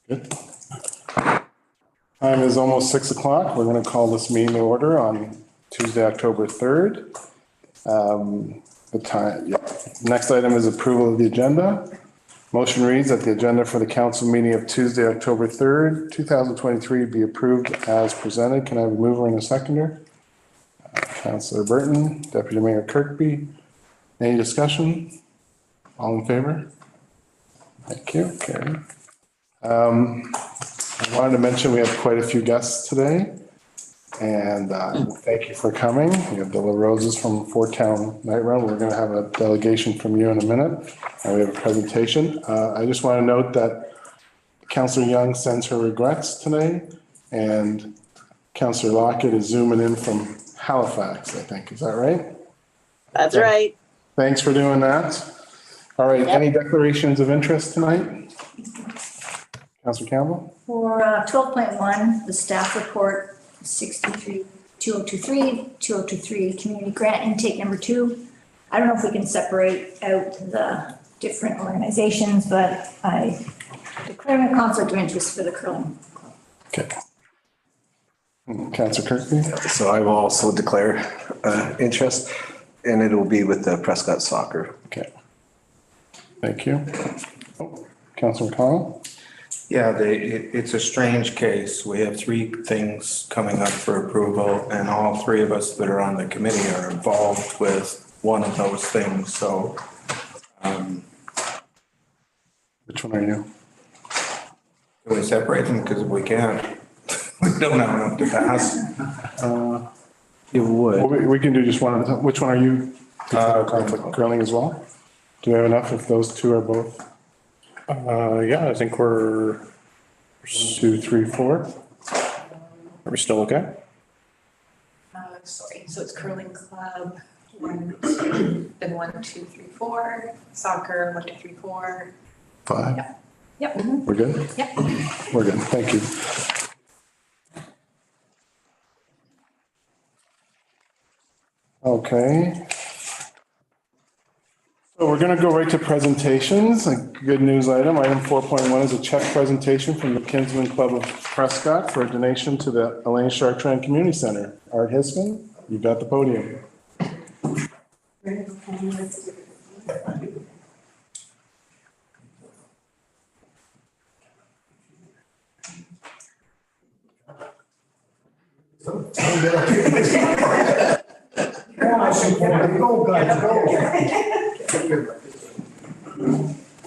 Good. Time is almost 6 o'clock. We're going to call this meeting to order on Tuesday, October 3rd. Next item is approval of the agenda. Motion reads that the agenda for the council meeting of Tuesday, October 3rd, 2023 be approved as presented. Can I have a mover and a seconder? Councillor Burton, Deputy Mayor Kirkby. Any discussion? All in favor? Thank you. Carrie. I wanted to mention we have quite a few guests today, and thank you for coming. We have the La Roses from Fort Town Night Run. We're going to have a delegation from you in a minute, and we have a presentation. I just want to note that Councillor Young sends her regrets today, and Councillor Lockett is zooming in from Halifax, I think. Is that right? That's right. Thanks for doing that. All right, any declarations of interest tonight? Councillor Campbell? For 12.1, the staff report 63-2023 community grant intake number 2. I don't know if we can separate out the different organizations, but I declare a conflict of interest for the curling. Okay. Councillor Kirkby? So I will also declare interest, and it will be with the Prescott soccer. Okay. Thank you. Councillor McConnell? Yeah, it's a strange case. We have 3 things coming up for approval, and all 3 of us that are on the committee are involved with one of those things, so. Which one are you? Can we separate them? Because if we can't, we don't have enough to pass. You would. Well, we can do just one at a time. Which one are you? Conflict curling as well? Do we have enough if those 2 are both? Yeah, I think we're 2, 3, 4. Are we still okay? Sorry, so it's curling club, 1, 2, then 1, 2, 3, 4, soccer, 1, 2, 3, 4. 5. Yep. We're good? Yep. We're good. Thank you. Okay. So we're going to go right to presentations. A good news item. Item 4.1 is a check presentation from the Kinsman Club of Prescott for a donation to the Elaine Chartrand Community Center. Art Hisman, you've got the podium.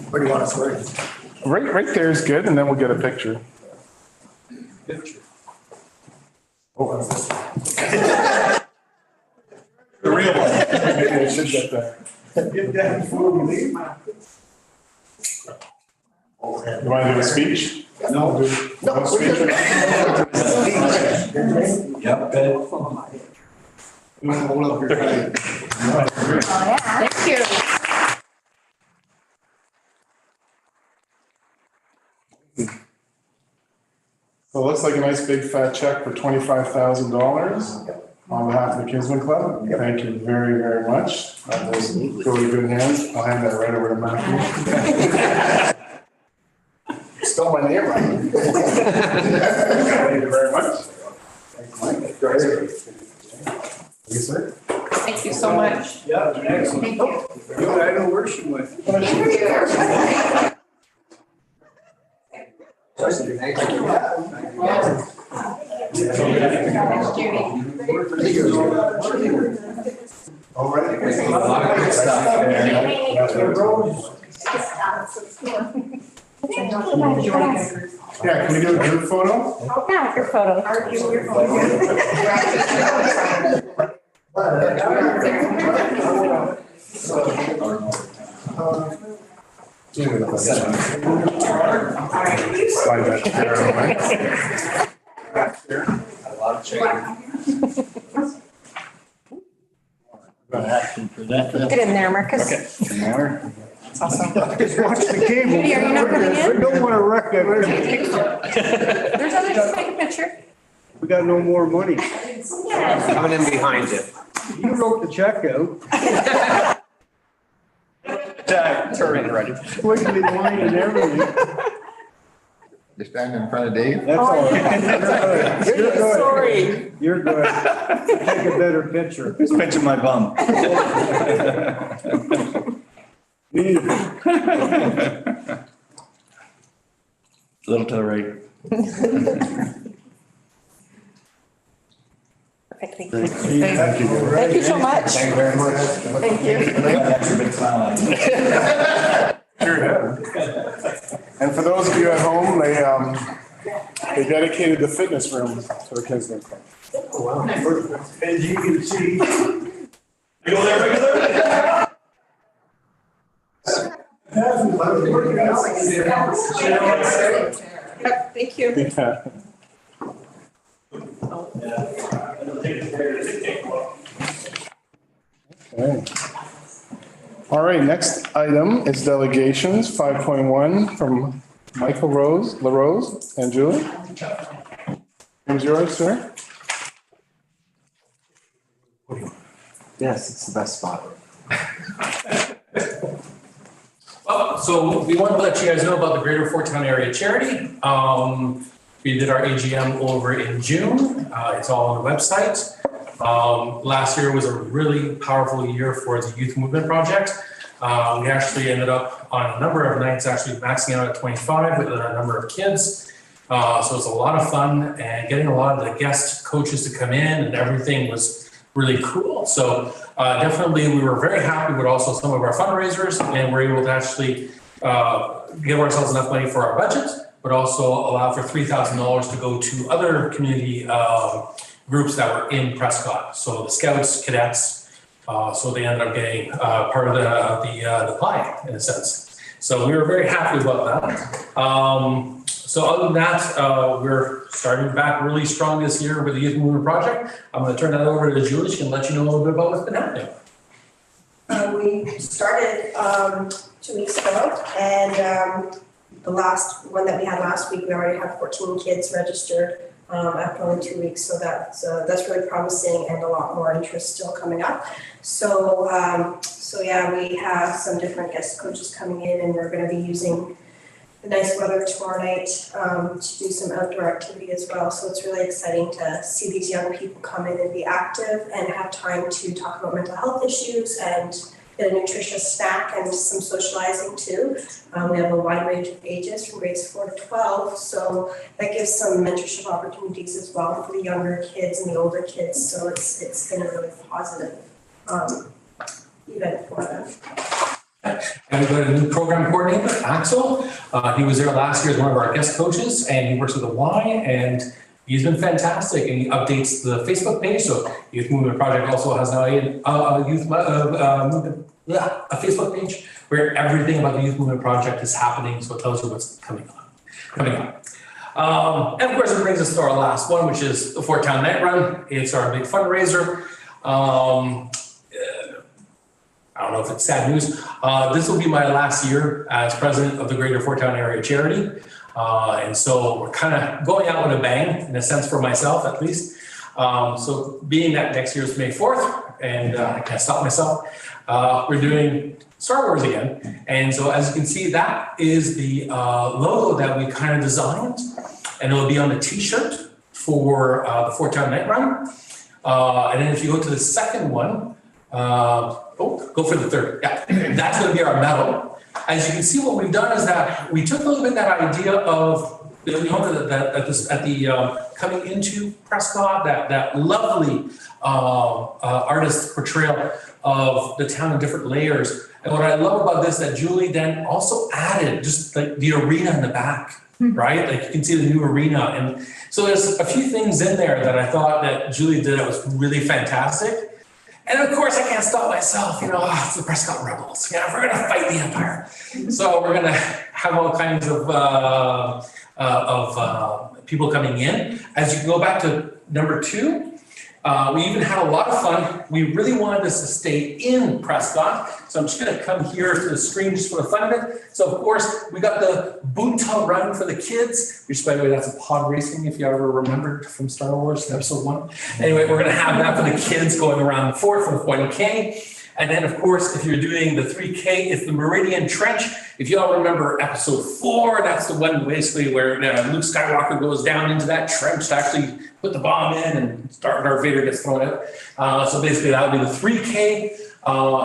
Where do you want us to write? Right there is good, and then we'll get a picture. Oh, The real one. Maybe I should get that. get that before we leave. You want to do a speech? No. No speech. Yep. Hold up your hand. Oh, yeah. Thank you. So it looks like a nice big fat check for $25,000 on behalf of the Kinsman Club. Thank you very, very much. That was really good hands. I'll hand that right over to Matthew. Stole my name right. Thank you very much. Thanks, Mike. Great. Yes, sir. Thank you so much. Yeah, excellent. Thank you. You and I know where she went. All right. Yeah, can we do a group photo? Yeah, your photo. Slide that chair away. Back there. Get in there, Marcus. That's awesome. Just watch the cable. Judy, are you not coming in? We don't want to wreck that. There's others to take a picture. We got no more money. Coming in behind you. You wrote the check out. Turn ready. Quickly line and everything. You're standing in front of Dave? That's all right. You're good. Sorry. You're good. Take a better picture. Who's pinching my bum? Me. A little to the right. Perfect, thank Great. you. Thank you. Thank you so much. Thank you very much. Thank you. That's a big smile on you. And for those of you at home, they dedicated the fitness room to the kids. As you can see. You go there regularly? Thank you. Yeah. Okay. All right, next item is delegations, 5.1 from Michael LaRose and Julie. Here's yours, sir. Yes, it's the best spot. So we want to let you guys know about the Greater Fort Town Area Charity. We did our AGM over in June. It's all on the website. Last year was a really powerful year for the Youth Movement Project. We actually ended up on a number of nights actually maxing out at 25 with a number of kids. So it's a lot of fun, and getting a lot of the guest coaches to come in and everything was really cool. So definitely we were very happy with also some of our fundraisers, and we're able to actually give ourselves enough money for our budget, but also allow for $3,000 to go to other community groups that were in Prescott. So the Scouts, Cadets, so they ended up getting part of the pie in a sense. So we were very happy about that. So other than that, we're starting back really strong this year with the Youth Movement Project. I'm going to turn that over to Julie. She can let you know a little bit about what's been happening. We started 2 weeks ago, and the last one that we had last week, we already had 14 kids registered after only 2 weeks. So that's really promising, and a lot more interest still coming up. So yeah, we have some different guest coaches coming in, and we're going to be using the nice weather tomorrow night to do some outdoor activity as well. So it's really exciting to see these young people come in and be active and have time to talk about mental health issues and get a nutritious snack and some socializing too. We have a wide range of ages from grades 4 to 12. So that gives some mentorship opportunities as well for the younger kids and the older kids. So it's been a really positive event for them. And we've got a new program coordinator, Axel. He was there last year as one of our guest coaches, and he works with the Y, and he's been fantastic. And he updates the Facebook page. So Youth Movement Project also has now a Facebook page where everything about the Youth Movement Project is happening. So it tells you what's coming up. And of course, it brings us to our last one, which is the Fort Town Night Run. It's our big fundraiser. I don't know if it's sad news. This will be my last year as president of the Greater Fort Town Area Charity. And so we're kind of going out with a bang, in a sense, for myself at least. So being that next year is May 4th, and I can't stop myself, we're doing Star Wars again. And so as you can see, that is the logo that we kind of designed, and it'll be on the t-shirt for the Fort Town Night Run. And then if you go to the second one, go for the third. Yeah, that's going to be our medal. As you can see, what we've done is that we took a little bit that idea of, coming into Prescott, that lovely artist portrayal of the town in different layers. And what I love about this, that Julie then also added just like the arena in the back, right? Like you can see the new arena. And so there's a few things in there that I thought that Julie did that was really fantastic. And of course, I can't stop myself, it's the Prescott Rebels. We're going to fight the Empire. So we're going to have all kinds of people coming in. As you can go back to number 2, we even had a lot of fun. We really wanted this to stay in Prescott. So I'm just going to come here to the screen just for the fun of it. So of course, we got the Boonta Run for the kids, which by the way, that's a pod racing, if you ever remembered from Star Wars episode 1. Anyway, we're going to have that for the kids going around the fort for the 40K. And then, of course, if you're doing the 3K, it's the Meridian Trench. If you all remember episode 4, that's the one basically where Luke Skywalker goes down into that trench to actually put the bomb in and Darth Vader gets thrown out. So basically that would be the 3K.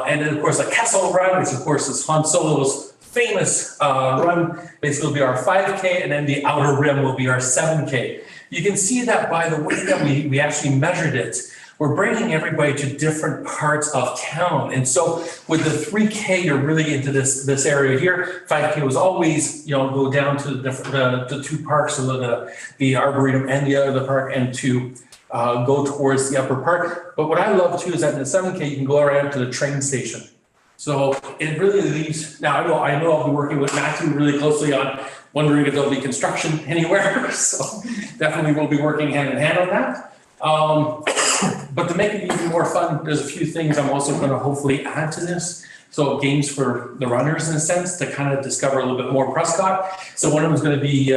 And then, of course, the Kessel Run, which of course is Han Solo's famous run, basically will be our 5K, and then the Outer Rim will be our 7K. You can see that by the way that we actually measured it. We're bringing everybody to different parts of town. And so with the 3K, you're really into this area here. 5K was always, go down to the two parks, so the Arboretum and the other park, and to go towards the upper park. But what I love too is that in the 7K, you can go around to the train station. So it really leaves, now I know I'll be working with Matthew really closely on wondering if there'll be construction anywhere. So definitely we'll be working hand in hand on that. But to make it even more fun, there's a few things I'm also going to hopefully add to this. So games for the runners in a sense to kind of discover a little bit more Prescott. So one of them is going to be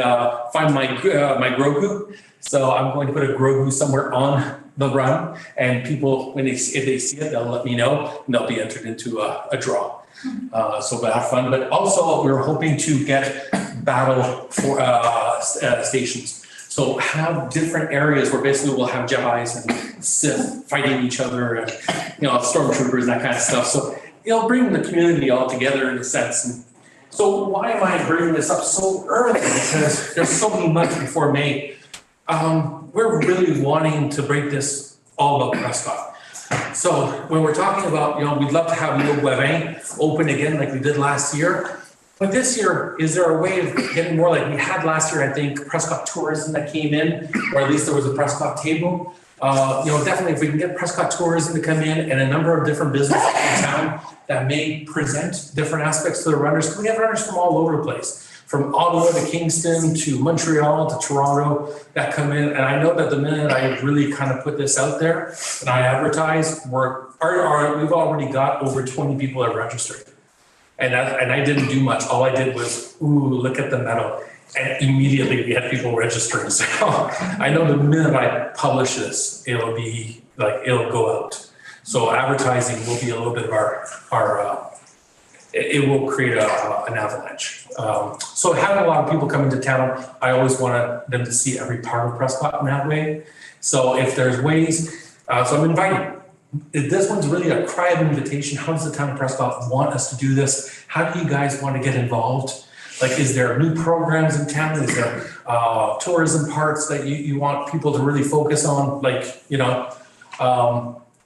find my Grogu. So I'm going to put a Grogu somewhere on the run, and people, if they see it, they'll let me know, and they'll be entered into a draw. So we'll have fun. But also we're hoping to get battle for stations. So have different areas where basically we'll have Jedis and Sith fighting each other, and stormtroopers and that kind of stuff. So it'll bring the community all together in a sense. And so why am I bringing this up so early? Because there's so many months before May. We're really wanting to break this all about Prescott. So when we're talking about, we'd love to have Leo Guevin open again like we did last year. But this year, is there a way of getting more like we had last year, I think, Prescott tourism that came in, or at least there was a Prescott table. Definitely if we can get Prescott tourism to come in and a number of different businesses in town that may present different aspects to the runners. Because we have runners from all over the place, from Ottawa to Kingston to Montreal to Toronto that come in. And I know that the minute I really kind of put this out there and I advertise, we've already got over 20 people that registered. And I didn't do much. All I did was, look at the medal. And immediately we had people registering. So I know the minute I publish this, it'll go out. So advertising will be a little bit of it will create an avalanche. So having a lot of people come into town, I always wanted them to see every part of Prescott in that way. So if there's ways, so I'm inviting. This one's really a cry of invitation. How does the town of Prescott want us to do this? How do you guys want to get involved? Like, is there new programs in town? Is there tourism parts that you want people to really focus on?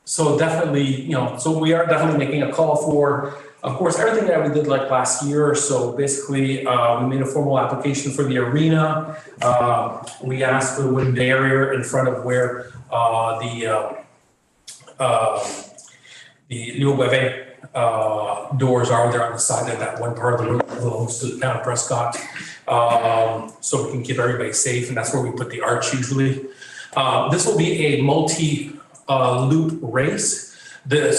So definitely, so we are definitely making a call for, of course, everything that we did like last year. So basically, we made a formal application for the arena. We asked for the wooden barrier in front of where the Leo Guevin doors are there on the side of that one part of the road that belongs to the town of Prescott. So we can keep everybody safe, and that's where we put the arch usually. This will be a multi-loop race.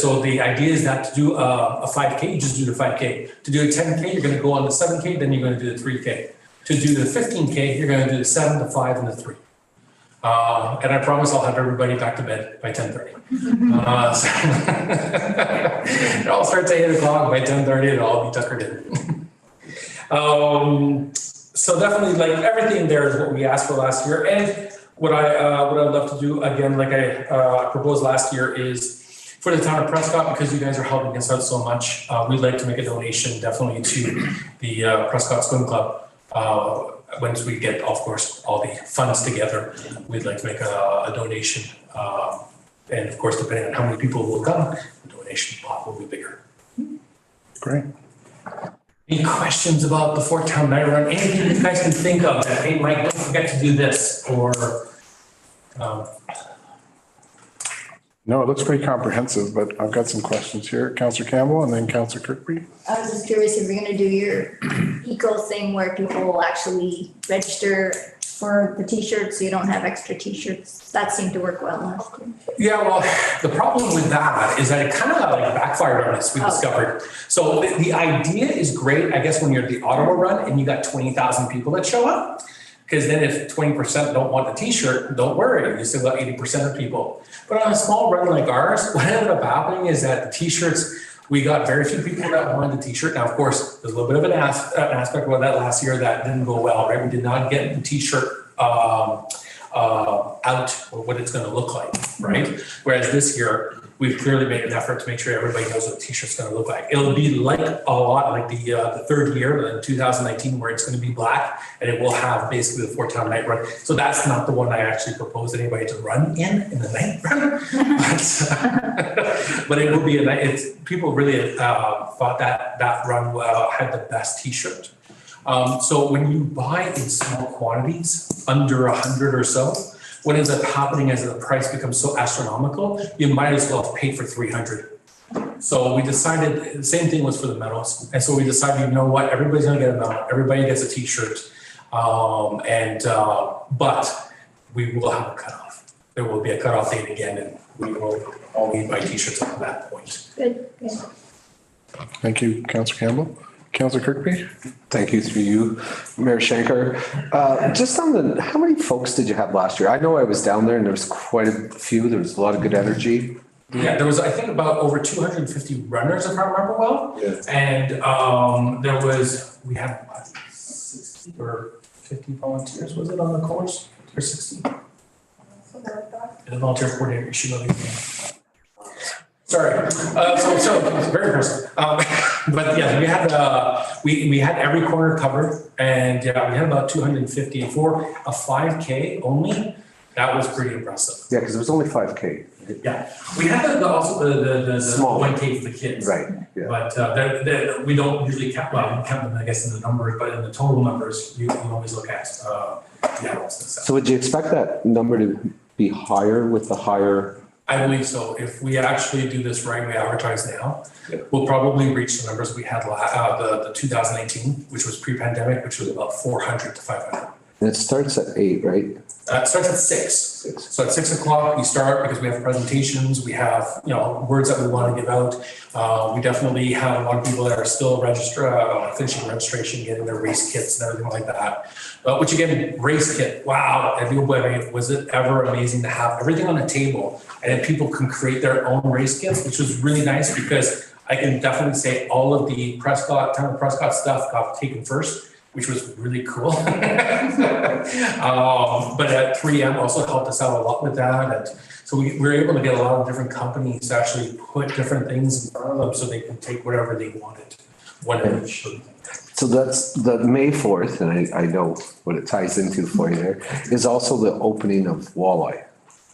So the idea is that to do a 5K, you just do the 5K. To do a 10K, you're going to go on the 7K, then you're going to do the 3K. To do the 15K, you're going to do the 7, the 5, and the 3. And I promise I'll have everybody back to bed by 10:30. It all starts at 8 o'clock. By 10:30, it'll all be tuckered in. So definitely, like everything there is what we asked for last year. And what I'd love to do again, like I proposed last year, is for the town of Prescott, because you guys are helping us out so much, we'd like to make a donation definitely to the Prescott Swim Club. Once we get, of course, all the funds together, we'd like to make a donation. And of course, depending on how many people will come, the donation pot will be bigger. Great. Any questions about the Fort Town Night Run? Anything you guys can think of that, hey, Mike, don't forget to do this, or No, it looks pretty comprehensive, but I've got some questions here. Councillor Campbell and then Councillor Kirkby. I was just curious if you're gonna do your eco thing where people will actually register for the t-shirts, so you don't have extra t-shirts. That seemed to work well last year. Yeah, well, the problem with that is that it kind of like backfired on us, we discovered. So the idea is great, I guess, when you're at the Ottawa run and you got 20,000 people that show up. Because then if 20% don't want the t-shirt, don't worry, you still got 80% of people. But on a small run like ours, what ended up happening is that the t-shirts, we got very few people that wanted the t-shirt. Now, of course, there's a little bit of an aspect about that last year that didn't go well, right? We did not get the t-shirt out or what it's gonna look like, right? Whereas this year, we've clearly made an effort to make sure everybody knows what the t-shirt's gonna look like. It'll be like a lot like the third year in 2019 where it's gonna be black and it will have basically the 4-town night run. So that's not the one I actually proposed anybody to run in the night run. But it will be a night, people really thought that run had the best t-shirt. So when you buy in small quantities, under 100 or so, what ends up happening is the price becomes so astronomical, you might as well have paid for 300. So we decided, the same thing was for the medals. And so we decided, you know what, everybody's gonna get a medal, everybody gets a t-shirt. But we will have a cutoff. There will be a cutoff date again and we will all need my t-shirts at that point. Good, good. Thank you, Councillor Campbell. Councillor Kirkby? Thank you through you, Mayor Shanker. Just on how many folks did you have last year? I know I was down there and there was quite a few. There was a lot of good energy. Yeah, there was, I think, about over 250 runners, if I remember well. Yeah. And we had what, 60 or 50 volunteers, was it on the course? Or 60? Something like that. And the volunteer coordinator, she know these. Sorry, so it's very personal. But yeah, we had every corner covered and yeah, we had about 250 for a 5K only. That was pretty impressive. Yeah, because it was only 5K. Yeah, we had also the Small 1K for the kids. Right, yeah. But we don't usually count, well, we count them, I guess, in the numbers, but in the total numbers, you can always look at the adults and stuff. So would you expect that number to be higher with the higher? I believe so. If we actually do this right, we advertise now, Yeah. we'll probably reach the numbers we had the 2018, which was pre-pandemic, which was about 400 to 500. And it starts at 8, right? It starts at 6. So at 6 o'clock, you start because we have presentations, we have, words that we want to give out. We definitely have a lot of people that are still finishing registration, getting their race kits and everything like that. Which again, race kit, wow, was it ever amazing to have everything on the table and then people can create their own race kits, which was really nice because I can definitely say all of the town of Prescott stuff got taken first, which was really cool. But at 3M also helped us out a lot with that. And so we were able to get a lot of different companies to actually put different things in front of them so they can take whatever they wanted, whatever it should. So that's the May 4th, and I know what it ties into for you there, is also the opening of Walleye,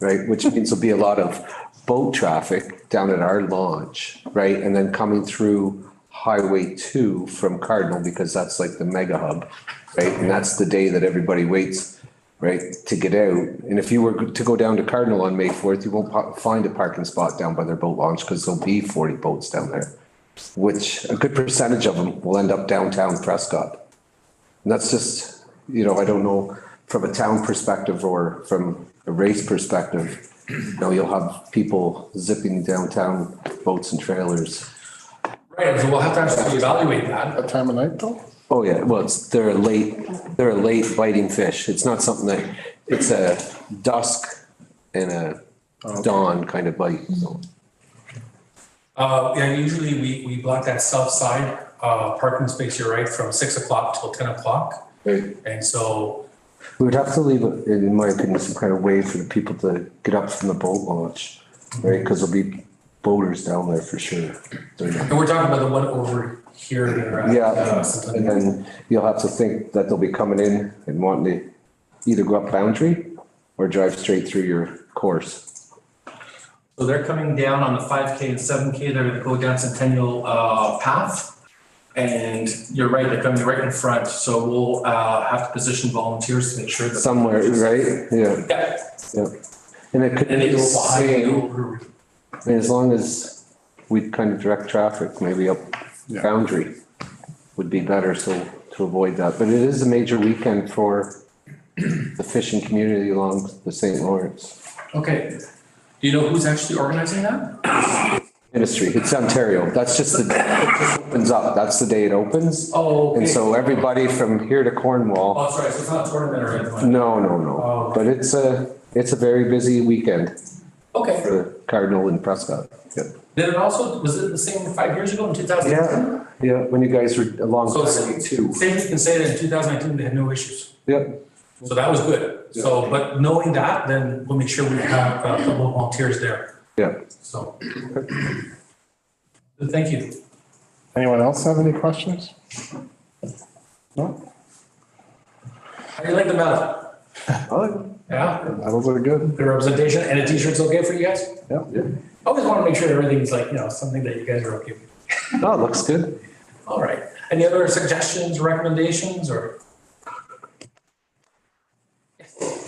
right? Which means there'll be a lot of boat traffic down at our launch, right? And then coming through Highway 2 from Cardinal, because that's like the mega hub, right? And that's the day that everybody waits, right, to get out. And if you were to go down to Cardinal on May 4th, you won't find a parking spot down by their boat launch because there'll be 40 boats down there, which a good percentage of them will end up downtown Prescott. And that's just, I don't know from a town perspective or from a race perspective, you'll have people zipping downtown boats and trailers. Right, so we'll have to actually evaluate that. What time of night though? Oh, yeah, well, they're a late biting fish. It's not something it's a dusk and a dawn kind of bite, so. Yeah, usually we block that south side parking space, you're right, from 6 o'clock till 10 o'clock. Right. And so. We would have to leave, in my opinion, some kind of way for the people to get up from the boat launch, right? Because there'll be boaters down there for sure. And we're talking about the one over here. Yeah, and then you'll have to think that they'll be coming in and wanting to either go up Boundary or drive straight through your course. So they're coming down on the 5K and 7K, they're gonna go down Centennial Path. And you're right, they're coming right in front, so we'll have to position volunteers to make sure that. Somewhere, right? Yeah. Yeah. And it could And they be the go behind same, you. as long as we kind of direct traffic, maybe up Boundary would be better, so to avoid that. But it is a major weekend for the fishing community along the St. Lawrence. Okay. Do you know who's actually organizing that? Ministry, it's Ontario. That's just it just opens up. That's the day it opens. Oh, okay. And so everybody from here to Cornwall, Oh, sorry, so it's not a tournament or anything like that? no. Oh. But it's a very busy weekend Okay. for Cardinal and Prescott. Yeah. Did it also, was it the same 5 years ago in 2010? Yeah, when you guys were along So too. say you can say that in 2019, they had no issues. Yeah. So that was good. So, but knowing that, then we'll make sure we have a couple of volunteers there. Yeah. So. Thank you. Anyone else have any questions? No? How do you like the medal? Oh, Yeah, Medals are good. the representation and a t-shirt's okay for you guys? Yep. yeah. Always want to make sure everything's like, something that you guys are okay with. Oh, it looks good. All right. Any other suggestions, recommendations, or?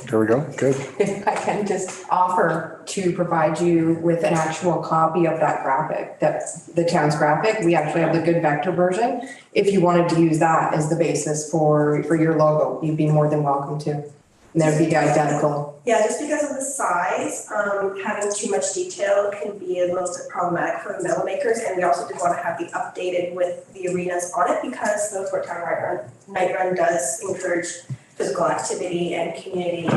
There we go. Good. If I can just offer to provide you with an actual copy of that graphic, that's the town's graphic. We actually have the good vector version. If you wanted to use that as the basis for your logo, you'd be more than welcome to. And that'd be identical. Yeah, just because of the size, having too much detail can be a little bit problematic for the metal makers. And we also did want to have the updated with the arenas on it because the Fort Town Night Run does encourage physical activity and community,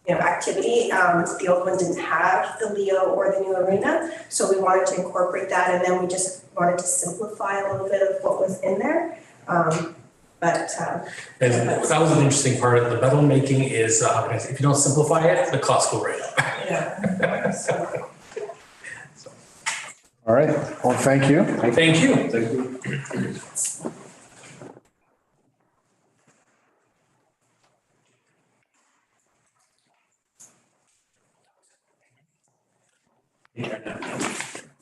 activity. The old one didn't have the Leo or the new arena, so we wanted to incorporate that, and then we just wanted to simplify a little bit of what was in there. And that was an interesting part of the medal making is, if you don't simplify it, the costs go right up. Yeah. All right. Well, thank you. Thank you. Thank you.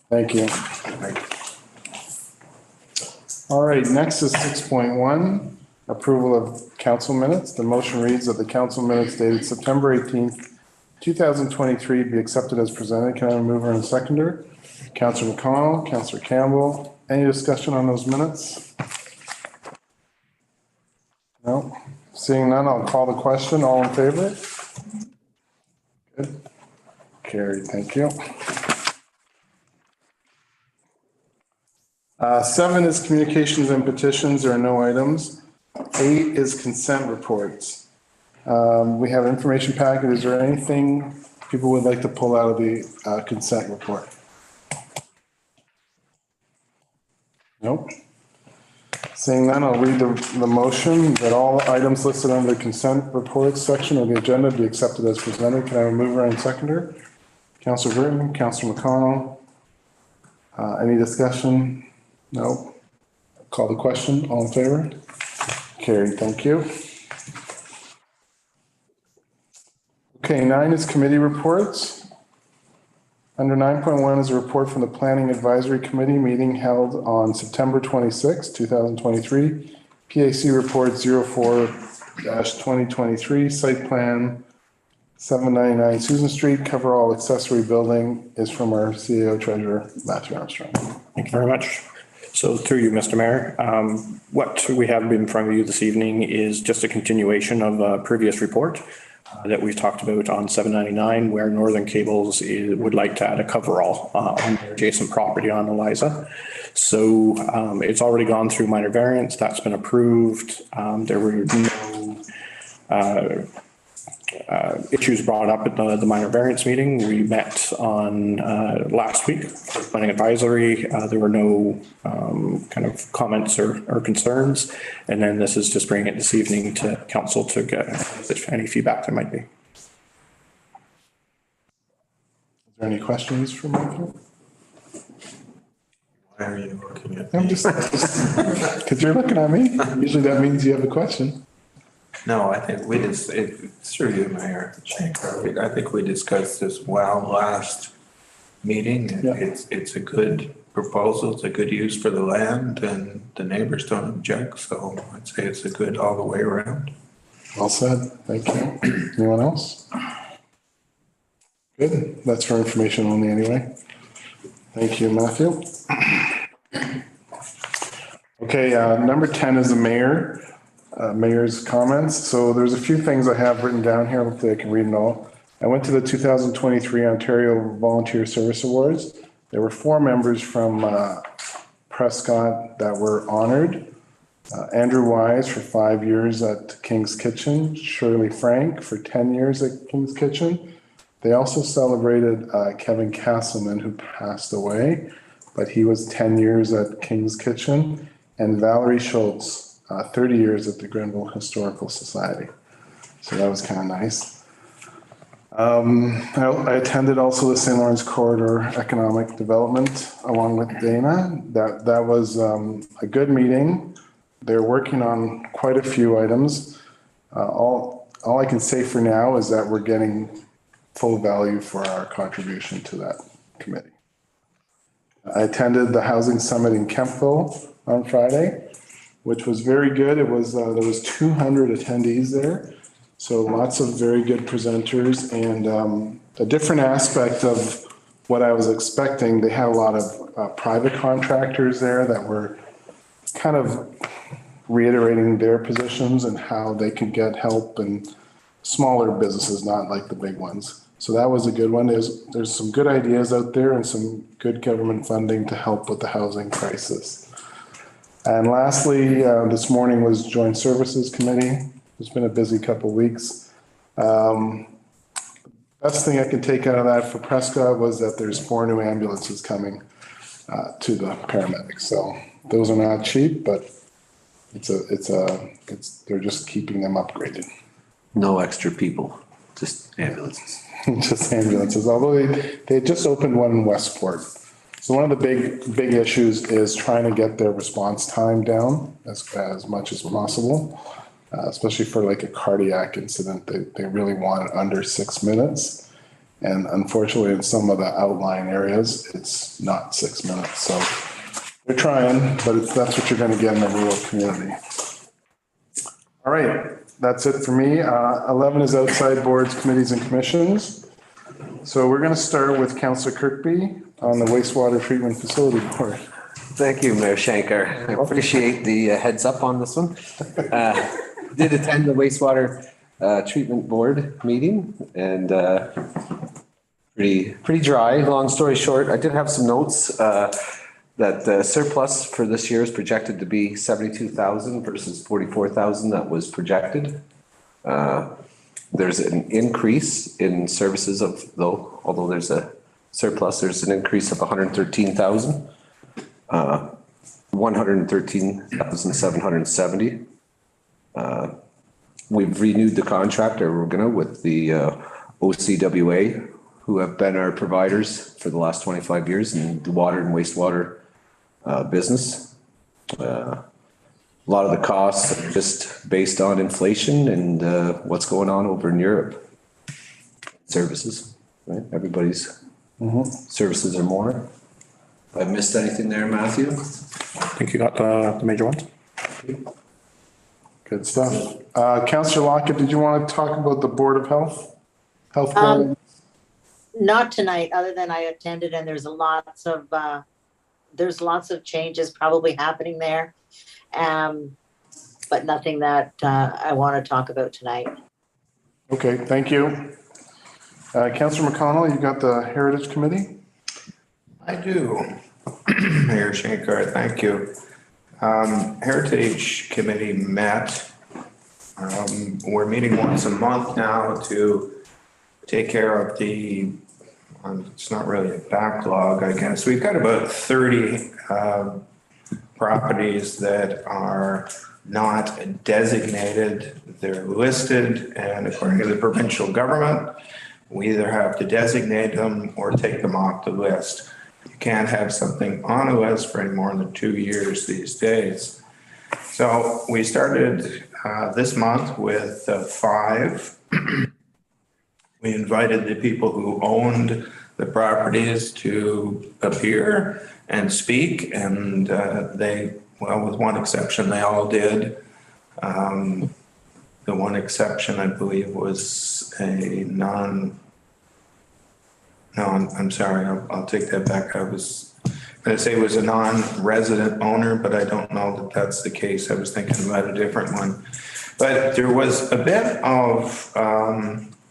Thank you. All right, next is 6.1, approval of council minutes. The motion reads that the council minutes dated September 18th, 2023 be accepted as presented. Can I have a mover and seconder? Councillor McConnell, Councillor Campbell. Any discussion on those minutes? No? Seeing none, I'll call the question. All in favor? Good. Carried, thank you. 7 is communications and petitions. There are no items. 8 is consent reports. We have information packet. Is there anything people would like to pull out of the consent report? Nope. Seeing none, I'll read the motion that all items listed under the consent reports section of the agenda be accepted as presented. Can I have a mover and seconder? Councillor Burton, Councillor McConnell. Any discussion? No. Call the question. All in favor? Carried. Thank you. Okay, 9 is committee reports. Under 9.1 is a report from the Planning Advisory Committee meeting held on September 26, 2023. PAC report 04-2023, site plan 799 Susan Street, cover all accessory building is from our CEO Treasurer, Matthew Armstrong. Thank you very much. So through you, Mr. Mayor, what we have in front of you this evening is just a continuation of a previous report that we've talked about on 799, where Northern Cables would like to add a coverall on their adjacent property on Eliza. So it's already gone through minor variance. That's been approved. There were no issues brought up at the minor variance meeting. We met on last week, planning advisory. There were no kind of comments or concerns. And then this is just bringing it this evening to council to get any feedback there might be. Is there any questions for Matthew? Why are you looking at I'm me? just, because you're looking at me. Usually that means you have a question. No, I think we just, it's through you, Mayor. I think we discussed this well last meeting. Yeah. It's a good proposal. It's a good use for the land and the neighbors don't object. So I'd say it's a good all the way around. Well said. Thank you. Anyone else? Good. That's for information only anyway. Thank you, Matthew. Okay, number 10 is the mayor's comments. So there's a few things I have written down here. Hopefully I can read them all. I went to the 2023 Ontario Volunteer Service Awards. There were 4 members from Prescott that were honored. Andrew Wise for 5 years at King's Kitchen, Shirley Frank for 10 years at King's Kitchen. They also celebrated Kevin Castleman, who passed away, but he was 10 years at King's Kitchen, and Valerie Schultz, 30 years at the Grenville Historical Society. So that was kind of nice. I attended also the St. Lawrence Corridor Economic Development along with Dana. That was a good meeting. They're working on quite a few items. All I can say for now is that we're getting full value for our contribution to that committee. I attended the Housing Summit in Kempville on Friday, which was very good. It was there was 200 attendees there, so lots of very good presenters, and a different aspect of what I was expecting. They had a lot of private contractors there that were kind of reiterating their positions and how they could get help, and smaller businesses, not like the big ones. So that was a good one. There's some good ideas out there and some good government funding to help with the housing crisis. And lastly, this morning was Joint Services Committee. It's been a busy couple of weeks. Best thing I could take out of that for Prescott was that there's 4 new ambulances coming to the paramedics. So those are not cheap, but they're just keeping them upgraded. No extra people, just ambulances. Just ambulances, although they just opened one in Westport. So one of the big issues is trying to get their response time down as much as possible, especially for like a cardiac incident. They really want it under 6 minutes. And unfortunately, in some of the outlying areas, it's not 6 minutes. So they're trying, but that's what you're going to get in a rural community. All right. That's it for me. 11 is outside boards, committees, and commissions. So we're going to start with Councillor Kirkby on the wastewater treatment facility board. Thank you, Mayor Shankar. I appreciate the heads up on this one. Did attend the wastewater treatment board meeting, and pretty dry. Long story short, I did have some notes. That the surplus for this year is projected to be 72,000 versus 44,000 that was projected. There's an increase in services although there's a surplus, there's an increase of 113,000, 113,770. We've renewed the contract, or we're gonna, with the OCWA, who have been our providers for the last 25 years in the water and wastewater business. A lot of the costs are just based on inflation and what's going on over in Europe. Services, right? Everybody's services are more. If I missed anything there, Matthew? I think you got the major ones. Good stuff. Councillor Lockett, did you want to talk about the Board of Health? Not tonight, other than I attended, and there's lots of changes probably happening there. But nothing that I want to talk about tonight. Okay, thank you. Councillor McConnell, you got the Heritage Committee? I do. Mayor Shankar, thank you. Heritage Committee met. We're meeting once a month now to take care of it's not really a backlog, I guess. We've got about 30 properties that are not designated. They're listed, and according to the provincial government, we either have to designate them or take them off the list. You can't have something on a list for any more than 2 years these days. So we started this month with 5. We invited the people who owned the properties to appear and speak, and with one exception, they all did. The one exception, I believe, was I'm sorry, I'll take that back. I was going to say it was a non-resident owner, but I don't know that that's the case. I was thinking about a different one. But there was a bit of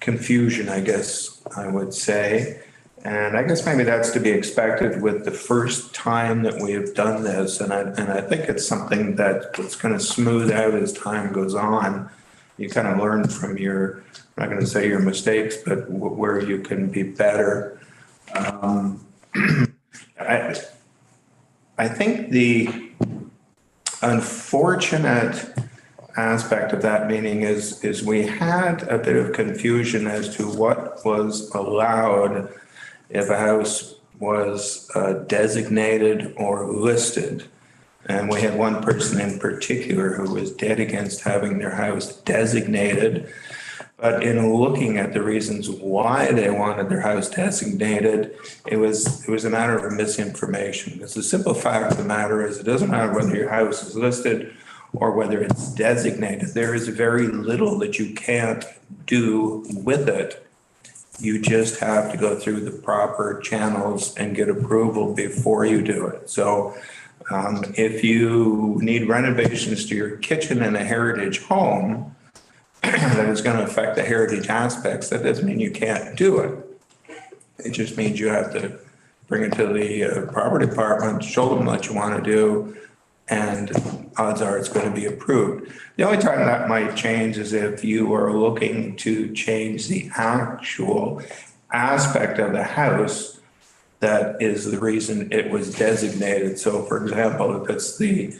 confusion, I guess I would say. And I guess maybe that's to be expected with the first time that we have done this. And I think it's something that's going to smooth out as time goes on. You kind of learn from your, I'm not going to say your mistakes, but where you can be better. I think the unfortunate aspect of that meeting is we had a bit of confusion as to what was allowed if a house was designated or listed. And we had one person in particular who was dead against having their house designated. But in looking at the reasons why they wanted their house designated, it was a matter of misinformation. Because the simple fact of the matter is it doesn't matter whether your house is listed or whether it's designated. There is very little that you can't do with it. You just have to go through the proper channels and get approval before you do it. So if you need renovations to your kitchen in a heritage home that is going to affect the heritage aspects, that doesn't mean you can't do it. It just means you have to bring it to the property department, show them what you want to do, and odds are it's going to be approved. The only time that might change is if you are looking to change the actual aspect of the house that is the reason it was designated. So for example, if it's the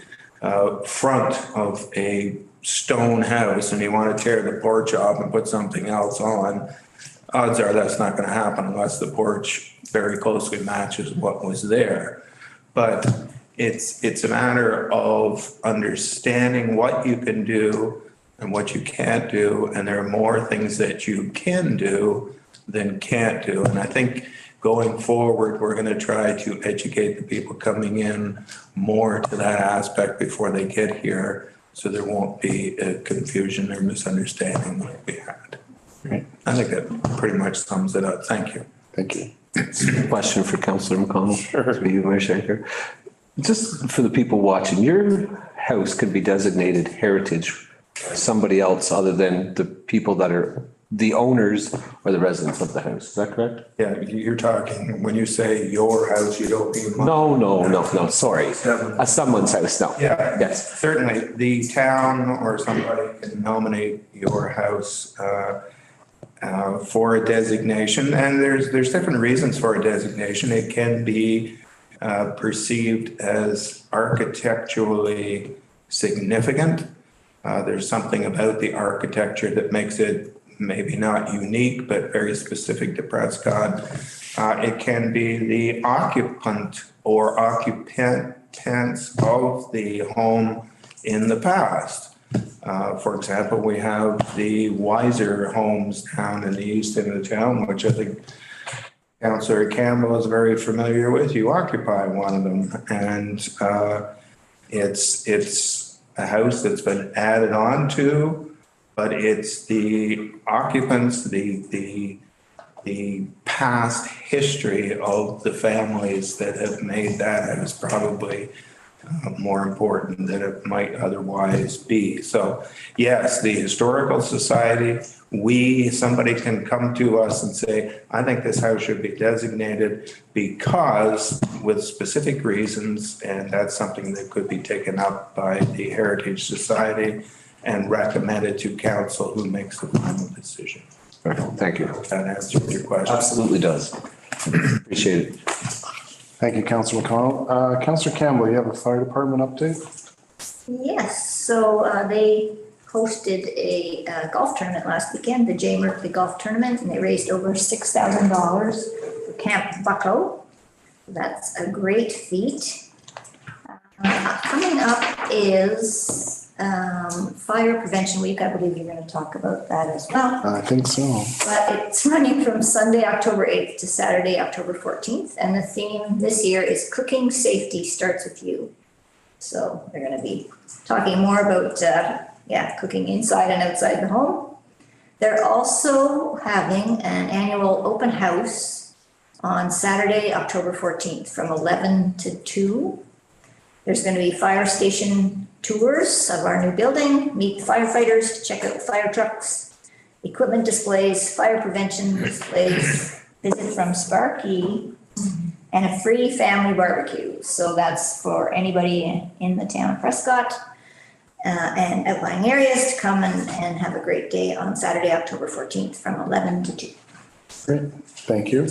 front of a stone house and you want to tear the porch off and put something else on, odds are that's not going to happen unless the porch very closely matches what was there. But it's a matter of understanding what you can do and what you can't do. And there are more things that you can do than can't do. And I think going forward, we're going to try to educate the people coming in more to that aspect before they get here, so there won't be a confusion or misunderstanding like we had. Right. I think that pretty much sums it up. Thank you. Thank you. Question for Councillor McConnell. Sure. To you, Mayor Shanker. Just for the people watching, your house could be designated heritage by somebody else other than the people that are the owners or the residents of the house. Is that correct? Yeah, you're talking, when you say your house, you don't mean mine. No, sorry. Someone's house, no. Yeah. Yes. Certainly, the town or somebody can nominate your house for a designation, and there's different reasons for a designation. It can be perceived as architecturally significant. There's something about the architecture that makes it maybe not unique, but very specific to Prescott. It can be the occupant or occupants of the home in the past. For example, we have the Weiser homes down in the east end of the town, which I think Councillor Campbell is very familiar with. You occupy one of them, and it's a house that's been added on to, but it's the occupants, the past history of the families that have made that house probably more important than it might otherwise be. So yes, the Historical Society, somebody can come to us and say, I think this house should be designated because with specific reasons, and that's something that could be taken up by the Heritage Society and recommended to council, who makes the final decision. Thank you. That answers your question. Absolutely does. Appreciate it. Thank you, Councillor McConnell. Councillor Campbell, you have a fire department update? Yes, so they hosted a golf tournament last weekend, the J. Murphy Golf Tournament, and they raised over $6,000 for Camp Bucko. That's a great feat. Coming up is Fire Prevention Week. I believe you're going to talk about that as well. I think so. But it's running from Sunday, October 8th to Saturday, October 14th. And the theme this year is Cooking Safety Starts With You. So they're going to be talking more about, cooking inside and outside the home. They're also having an annual open house on Saturday, October 14th from 11 to 2. There's going to be fire station tours of our new building, meet firefighters, check out fire trucks, equipment displays, fire prevention displays, visit from Sparky, and a free family barbecue. So that's for anybody in the town of Prescott and outlying areas to come and have a great day on Saturday, October 14th from 11 to 2. Great, thank you.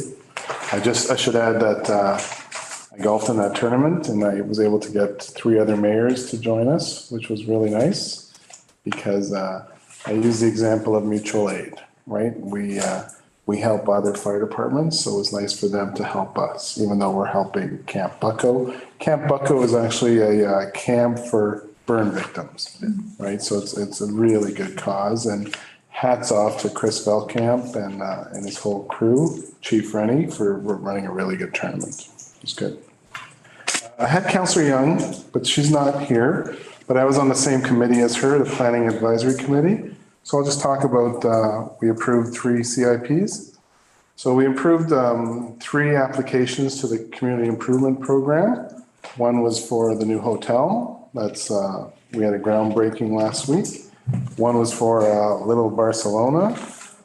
I should add that I golfed in that tournament and I was able to get 3 other mayors to join us, which was really nice because I use the example of mutual aid, right? We help other fire departments, so it was nice for them to help us, even though we're helping Camp Bucko. Camp Bucko is actually a camp for burn victims, right? So it's a really good cause, and hats off to Chris Veldkamp and his whole crew, Chief Rennie, for running a really good tournament. It was good. I had Councillor Young, but she's not here, but I was on the same committee as her, the Planning Advisory Committee. So I'll just talk about, we approved 3 CIPs. So we approved 3 applications to the Community Improvement Program. One was for the new hotel. That's, we had a groundbreaking last week. One was for Little Barcelona.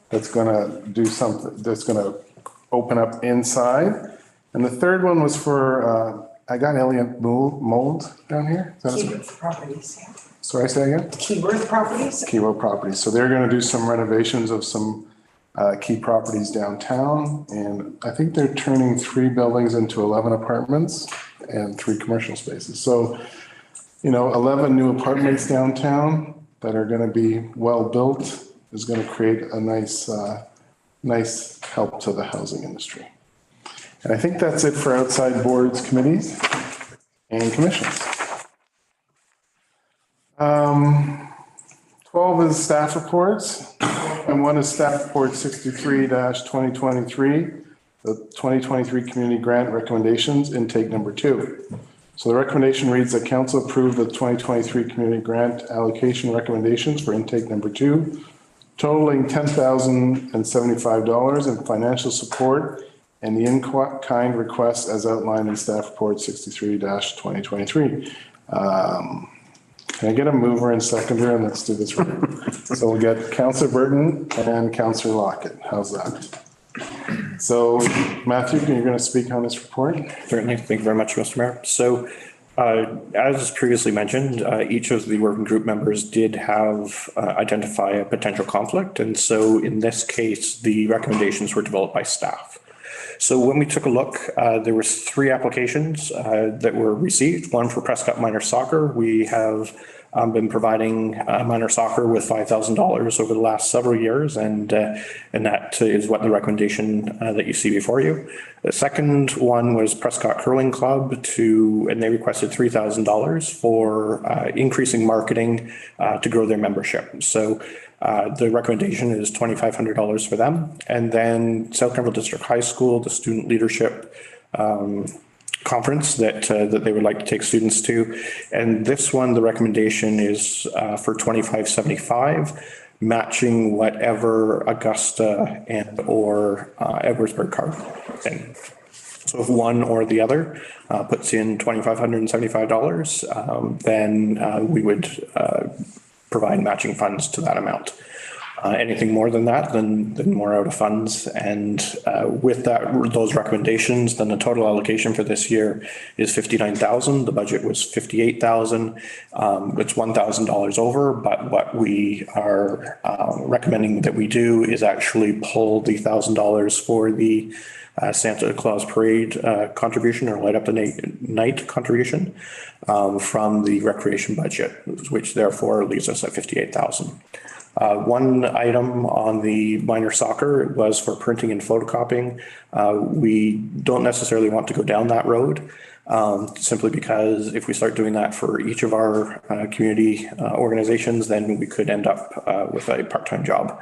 That's gonna do something, that's gonna open up inside. And the third one was for, I got Elliott Mold down here. Keyworth Properties, yeah. Sorry, say again? Keyworth Properties? Keyworth Properties. So they're gonna do some renovations of some key properties downtown. And I think they're turning 3 buildings into 11 apartments and 3 commercial spaces. So, 11 new apartments downtown that are gonna be well-built is gonna create a nice help to the housing industry. And I think that's it for outside boards, committees, and commissions. 12 is staff reports, and 1 is staff report 63-2023, the 2023 community grant recommendations, intake number 2. So the recommendation reads that council approve the 2023 community grant allocation recommendations for intake number 2, totaling $10,075 in financial support and the in-kind request as outlined in staff report 63-2023. Can I get a mover and seconder, and let's do this right. So we'll get Councillor Burton and Councillor Lockett. How's that? So Matthew, you're going to speak on this report? Certainly. Thank you very much, Mr. Mayor. So as previously mentioned, each of the working group members did have identify a potential conflict. And so in this case, the recommendations were developed by staff. So when we took a look, there was 3 applications that were received. One for Prescott Minor Soccer. We have been providing minor soccer with $5,000 over the last several years, and that is what the recommendation that you see before you. The second one was Prescott Curling Club and they requested $3,000 for increasing marketing to grow their membership. So the recommendation is $2,500 for them. And then South Grenville District High School, the student leadership conference that they would like to take students to. And this one, the recommendation is for $2,575, matching whatever Augusta and or Edwardsburg card thing. So if one or the other puts in $2,575, then we would provide matching funds to that amount. Anything more than that, then more out of funds. And with those recommendations, then the total allocation for this year is $59,000. The budget was $58,000. It's $1,000 over, but what we are recommending that we do is actually pull the $1,000 for the Santa Claus Parade contribution, or Light Up the Night contribution, from the recreation budget, which therefore leaves us at $58,000. One item on the minor soccer was for printing and photocopying. We don't necessarily want to go down that road, simply because if we start doing that for each of our community organizations, then we could end up with a part-time job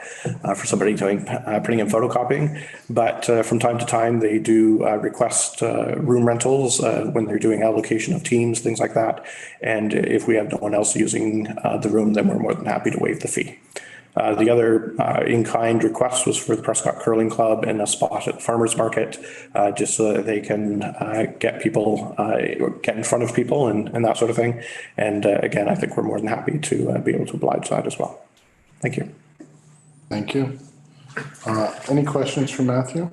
for somebody doing printing and photocopying. But from time to time, they do request room rentals when they're doing allocation of teams, things like that. And if we have no one else using the room, then we're more than happy to waive the fee. The other in-kind request was for the Prescott Curling Club and a spot at the farmers market, just so that they can get in front of people and that sort of thing. And again, I think we're more than happy to be able to oblige that as well. Thank you. Thank you. Any questions for Matthew?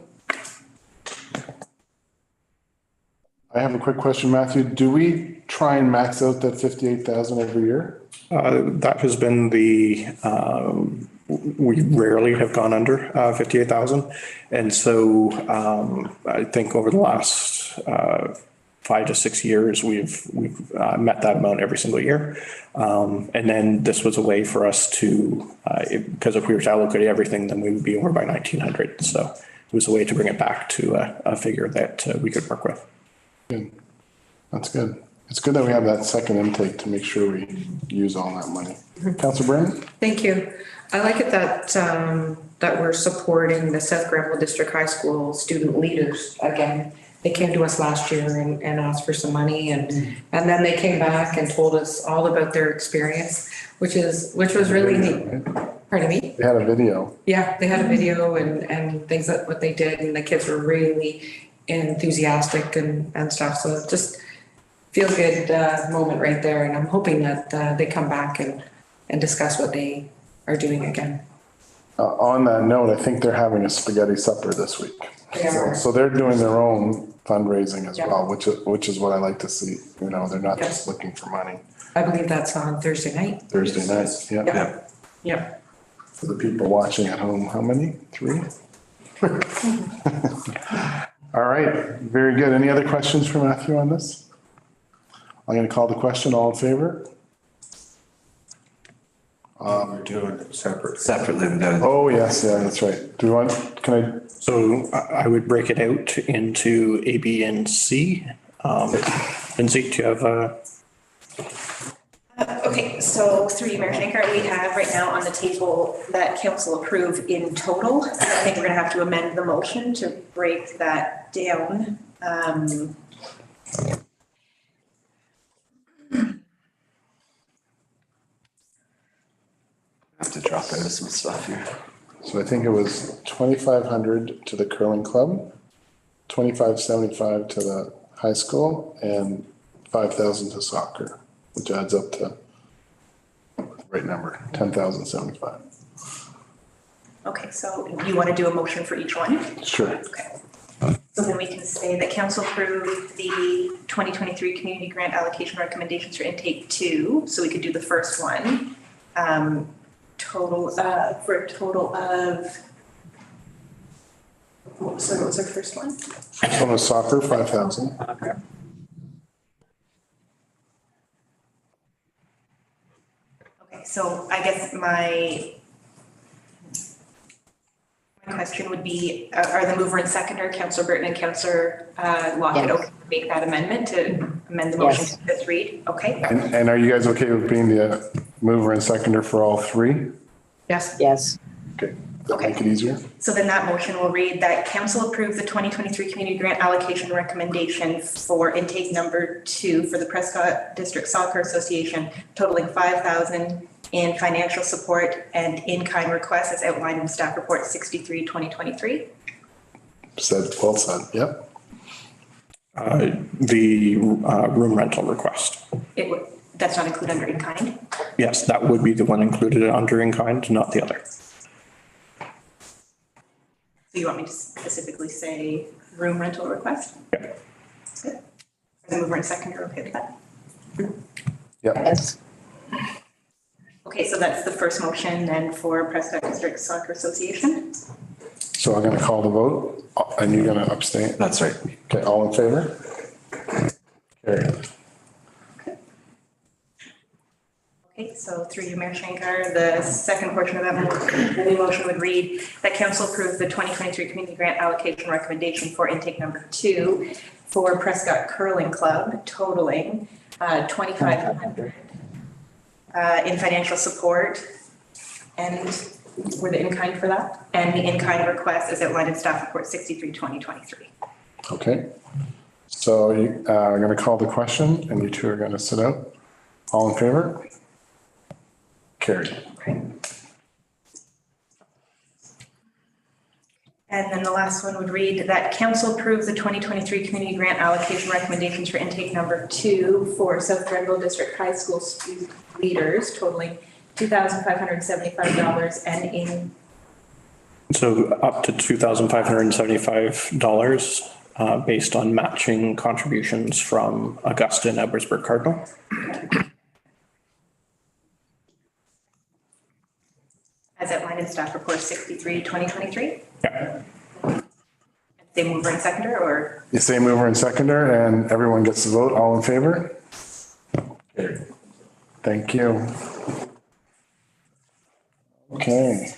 I have a quick question, Matthew. Do we try and max out that 58,000 every year? That has been we rarely have gone under 58,000. And so I think over the last 5 to 6 years, we've met that amount every single year. And then this was a way for us to, because if we were to allocate everything, then we would be over by 1,900. So it was a way to bring it back to a figure that we could work with. Good. That's good. It's good that we have that second intake to make sure we use all that money. Councillor Brandon? Thank you. I like it that, that we're supporting the South Granville District High School student leaders again. They came to us last year and asked for some money and then they came back and told us all about their experience, which was really neat. Pardon me? They had a video. Yeah, they had a video and things that what they did and the kids were really enthusiastic and stuff. So just feel good moment right there. And I'm hoping that they come back and discuss what they are doing again. On that note, I think they're having a spaghetti supper this week. They are. So they're doing their own fundraising as Yeah. well, which is what I like to see. You know, they're not just looking for money. I believe that's on Thursday night. Thursday night, yeah. Yep. For the people watching at home, how many? 3? All right, very good. Any other questions for Matthew on this? I'm going to call the question. All in favor? We're doing it separate. Separately. Oh, yes, yeah, that's right. Do you want, So I would break it out into A, B, and C. Lindsay, do you have Okay, so through you, Mayor Shanker, we have right now on the table that council approve in total. I think we're gonna have to amend the motion to break that down. I have to drop out of some stuff here. so I think it was 2,500 to the curling club, 2,575 to the high school, and 5,000 to soccer, which adds up to, right number, 10,075. Okay, so you wanna do a motion for each one? Sure. Okay. So then we can say that council approved the 2023 community grant allocation recommendations for intake 2. So we could do the first one. For a total of, what was our first one? First one was soccer, 5,000. Okay, so I guess my question would be, are the mover and seconder, Councillor Burton and Councillor Lockett, okay to make that amendment to amend the motion to this read? Okay. And are you guys okay with being the mover and seconder for all 3? Yes. Yes. Okay, that'll make it easier. So then that motion will read that council approve the 2023 community grant allocation recommendation for intake number 2 for the Prescott District Soccer Association, totaling 5,000 in financial support and in-kind requests as outlined in staff report 63/2023. Well said, yep. the room rental request? It would, that's not included under in-kind? Yes, that would be the one included under in-kind, not the other. So you want me to specifically say room rental request? Yeah. Good. Are the mover and seconder okay with that? Yep. Yes. Okay, so that's the first motion then for Prescott District Soccer Association. So I'm going to call the vote and you're going to abstain. That's right. Okay, all in favor? Carried. Okay, so through you, Mayor Shankar, the second portion of that motion, the new motion would read that council approve the 2023 community grant allocation recommendation for intake number 2 for Prescott Curling Club, totaling 2,500 in financial support. And were the in-kind for that? And the in-kind request is outlined in staff report 63/2023. Okay. So I'm going to call the question and you two are going to sit out. All in favor? Carried. Okay. And then the last one would read that council approve the 2023 community grant allocation recommendations for intake number 2 for South Grenville District High School student leaders, totaling $2,575 and in. So up to $2,575 based on matching contributions from Augusta and Edwardsburg Cardinal. As outlined in staff report 63, 2023. Yeah. Same mover and seconder, or? The same mover and seconder, and everyone gets to vote. All in favor? Thank you. Okay.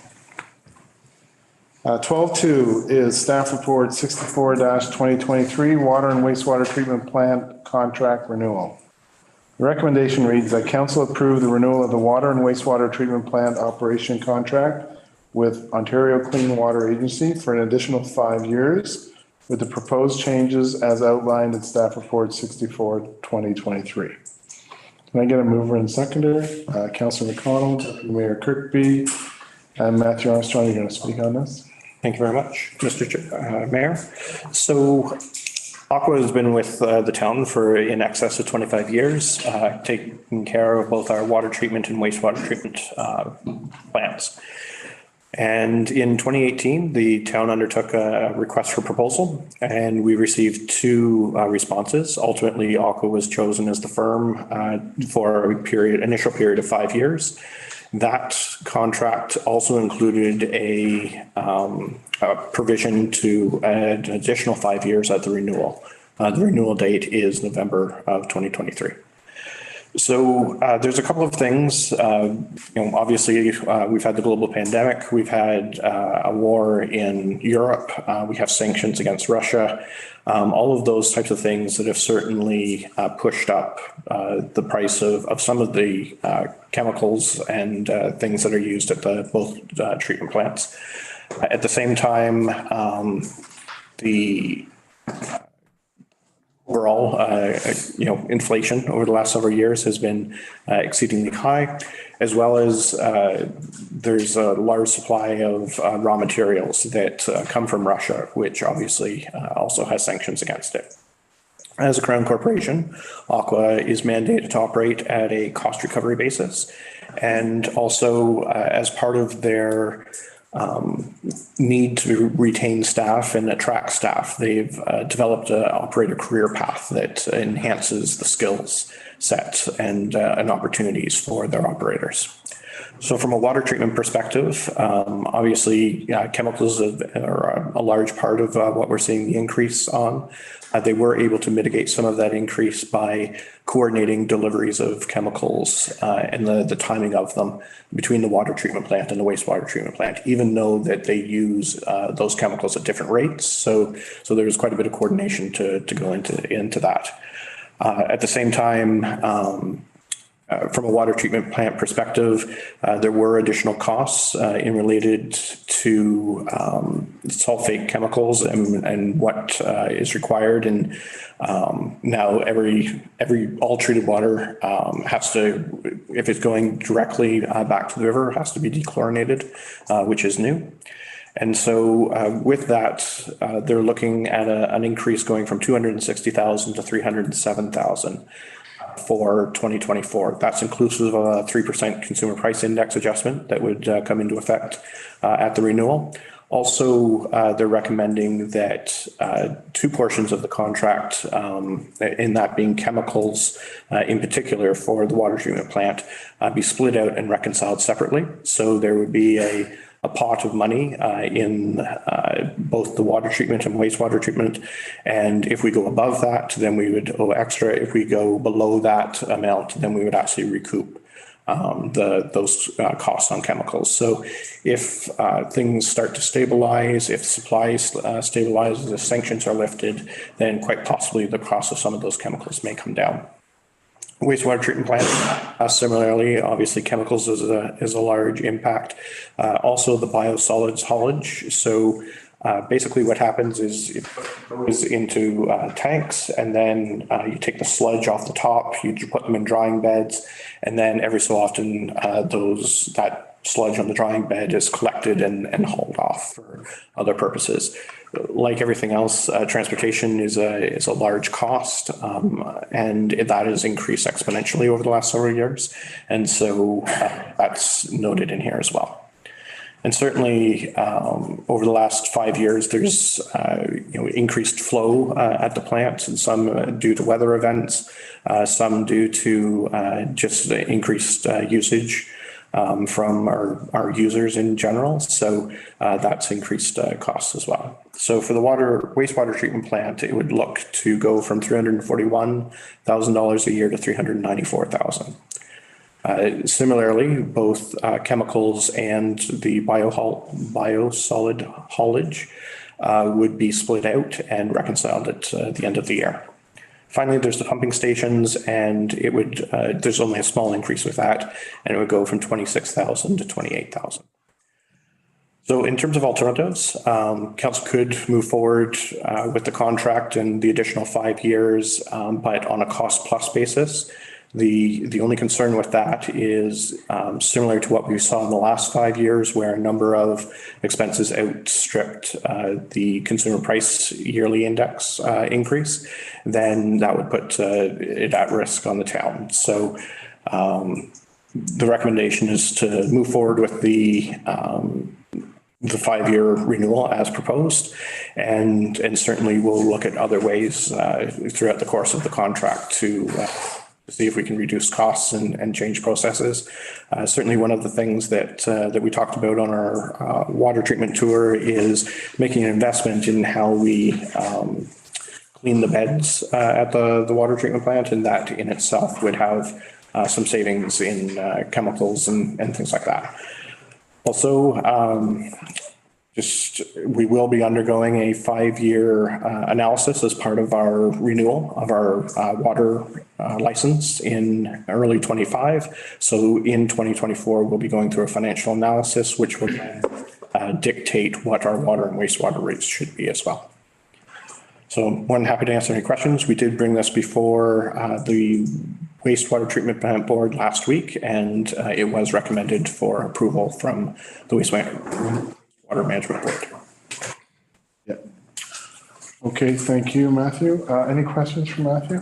12.2 is staff report 64-2023, water and wastewater treatment plant contract renewal. The recommendation reads that council approve the renewal of the water and wastewater treatment plant operation contract with Ontario Clean Water Agency for an additional 5 years with the proposed changes as outlined in staff report 64-2023. Can I get a mover and seconder? Councillor McConnell, Deputy Mayor Kirkby, and Matthew Armstrong, you're going to speak on this? Thank you very much, Mr. Mayor. So Aqua has been with the town for in excess of 25 years, taking care of both our water treatment and wastewater treatment plants. And in 2018, the town undertook a request for proposal, and we received 2 responses. Ultimately, Aqua was chosen as the firm for a initial period of 5 years. That contract also included a provision to add an additional 5 years at the renewal. The renewal date is November of 2023. So there's a couple of things, obviously we've had the global pandemic, we've had a war in Europe, we have sanctions against Russia, all of those types of things that have certainly pushed up the price of some of the chemicals and things that are used at both treatment plants. At the same time, the overall, inflation over the last several years has been exceedingly high, as well as there's a large supply of raw materials that come from Russia, which obviously also has sanctions against it. As a Crown corporation, Aqua is mandated to operate at a cost recovery basis, and also as part of their need to retain staff and attract staff, they've developed an operator career path that enhances the skills set and opportunities for their operators. So from a water treatment perspective, obviously chemicals are a large part of what we're seeing the increase on. They were able to mitigate some of that increase by coordinating deliveries of chemicals and the timing of them between the water treatment plant and the wastewater treatment plant, even though that they use those chemicals at different rates. So there's quite a bit of coordination to go into that. At the same time, from a water treatment plant perspective, there were additional costs related to sulfate chemicals and what is required. And now all treated water has to, if it's going directly back to the river, has to be dechlorinated, which is new. And so with that, they're looking at an increase going from 260,000 to 307,000. For 2024. That's inclusive of a 3% consumer price index adjustment that would come into effect at the renewal. Also, they're recommending that 2 portions of the contract, in that being chemicals in particular for the water treatment plant, be split out and reconciled separately. So there would be a pot of money in both the water treatment and wastewater treatment. And if we go above that, then we would owe extra. If we go below that amount, then we would actually recoup those costs on chemicals. So if things start to stabilize, if supply stabilizes, if sanctions are lifted, then quite possibly the cost of some of those chemicals may come down. Wastewater treatment plant, similarly, obviously chemicals is a large impact. Also the biosolids haulage. So basically what happens is it goes into tanks, and then you take the sludge off the top, you put them in drying beds, and then every so often that sludge on the drying bed is collected and hauled off for other purposes. Like everything else, transportation is a large cost, and that has increased exponentially over the last several years. And so that's noted in here as well. And certainly, over the last 5 years, there's, increased flow at the plant, and some due to weather events, some due to just increased usage from our users in general. So that's increased costs as well. So for the wastewater treatment plant, it would look to go from $341,000 a year to $394,000. Similarly, both chemicals and the biosolid haulage would be split out and reconciled at the end of the year. Finally, there's the pumping stations, and it would there's only a small increase with that, and it would go from 26,000 to 28,000. So in terms of alternatives, council could move forward with the contract and the additional 5 years, but on a cost plus basis. The only concern with that is similar to what we saw in the last 5 years, where a number of expenses outstripped the consumer price yearly index increase, then that would put it at risk on the town. So the recommendation is to move forward with the 5-year renewal as proposed, and certainly we'll look at other ways throughout the course of the contract to see if we can reduce costs and change processes. Certainly one of the things that we talked about on our water treatment tour is making an investment in how we clean the beds at the water treatment plant, and that in itself would have some savings in chemicals and things like that. Also, we will be undergoing a 5-year analysis as part of our renewal of our water license in early 25. So in 2024, we'll be going through a financial analysis, which will dictate what our water and wastewater rates should be as well. So more than happy to answer any questions. We did bring this before the wastewater treatment plant board last week, and it was recommended for approval from the wastewater management board. Yeah. Okay, thank you, Matthew. Any questions for Matthew?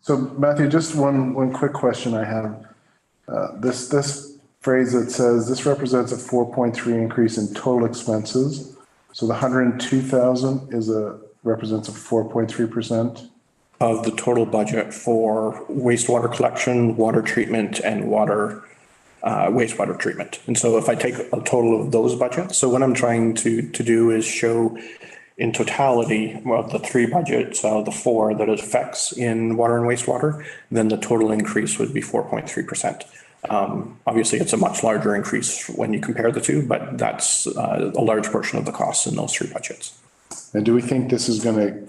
So Matthew, just one quick question I have. This phrase that says this represents a 4.3 increase in total expenses. So the 102,000 represents a 4.3%. Of the total budget for wastewater collection, water treatment, and wastewater treatment. And so if I take a total of those budgets, so what I'm trying to do is show in totality, well, the 3 budgets, the 4 that it affects in water and wastewater, then the total increase would be 4.3%. Obviously, it's a much larger increase when you compare the two, but that's a large portion of the costs in those 3 budgets. And do we think this is going to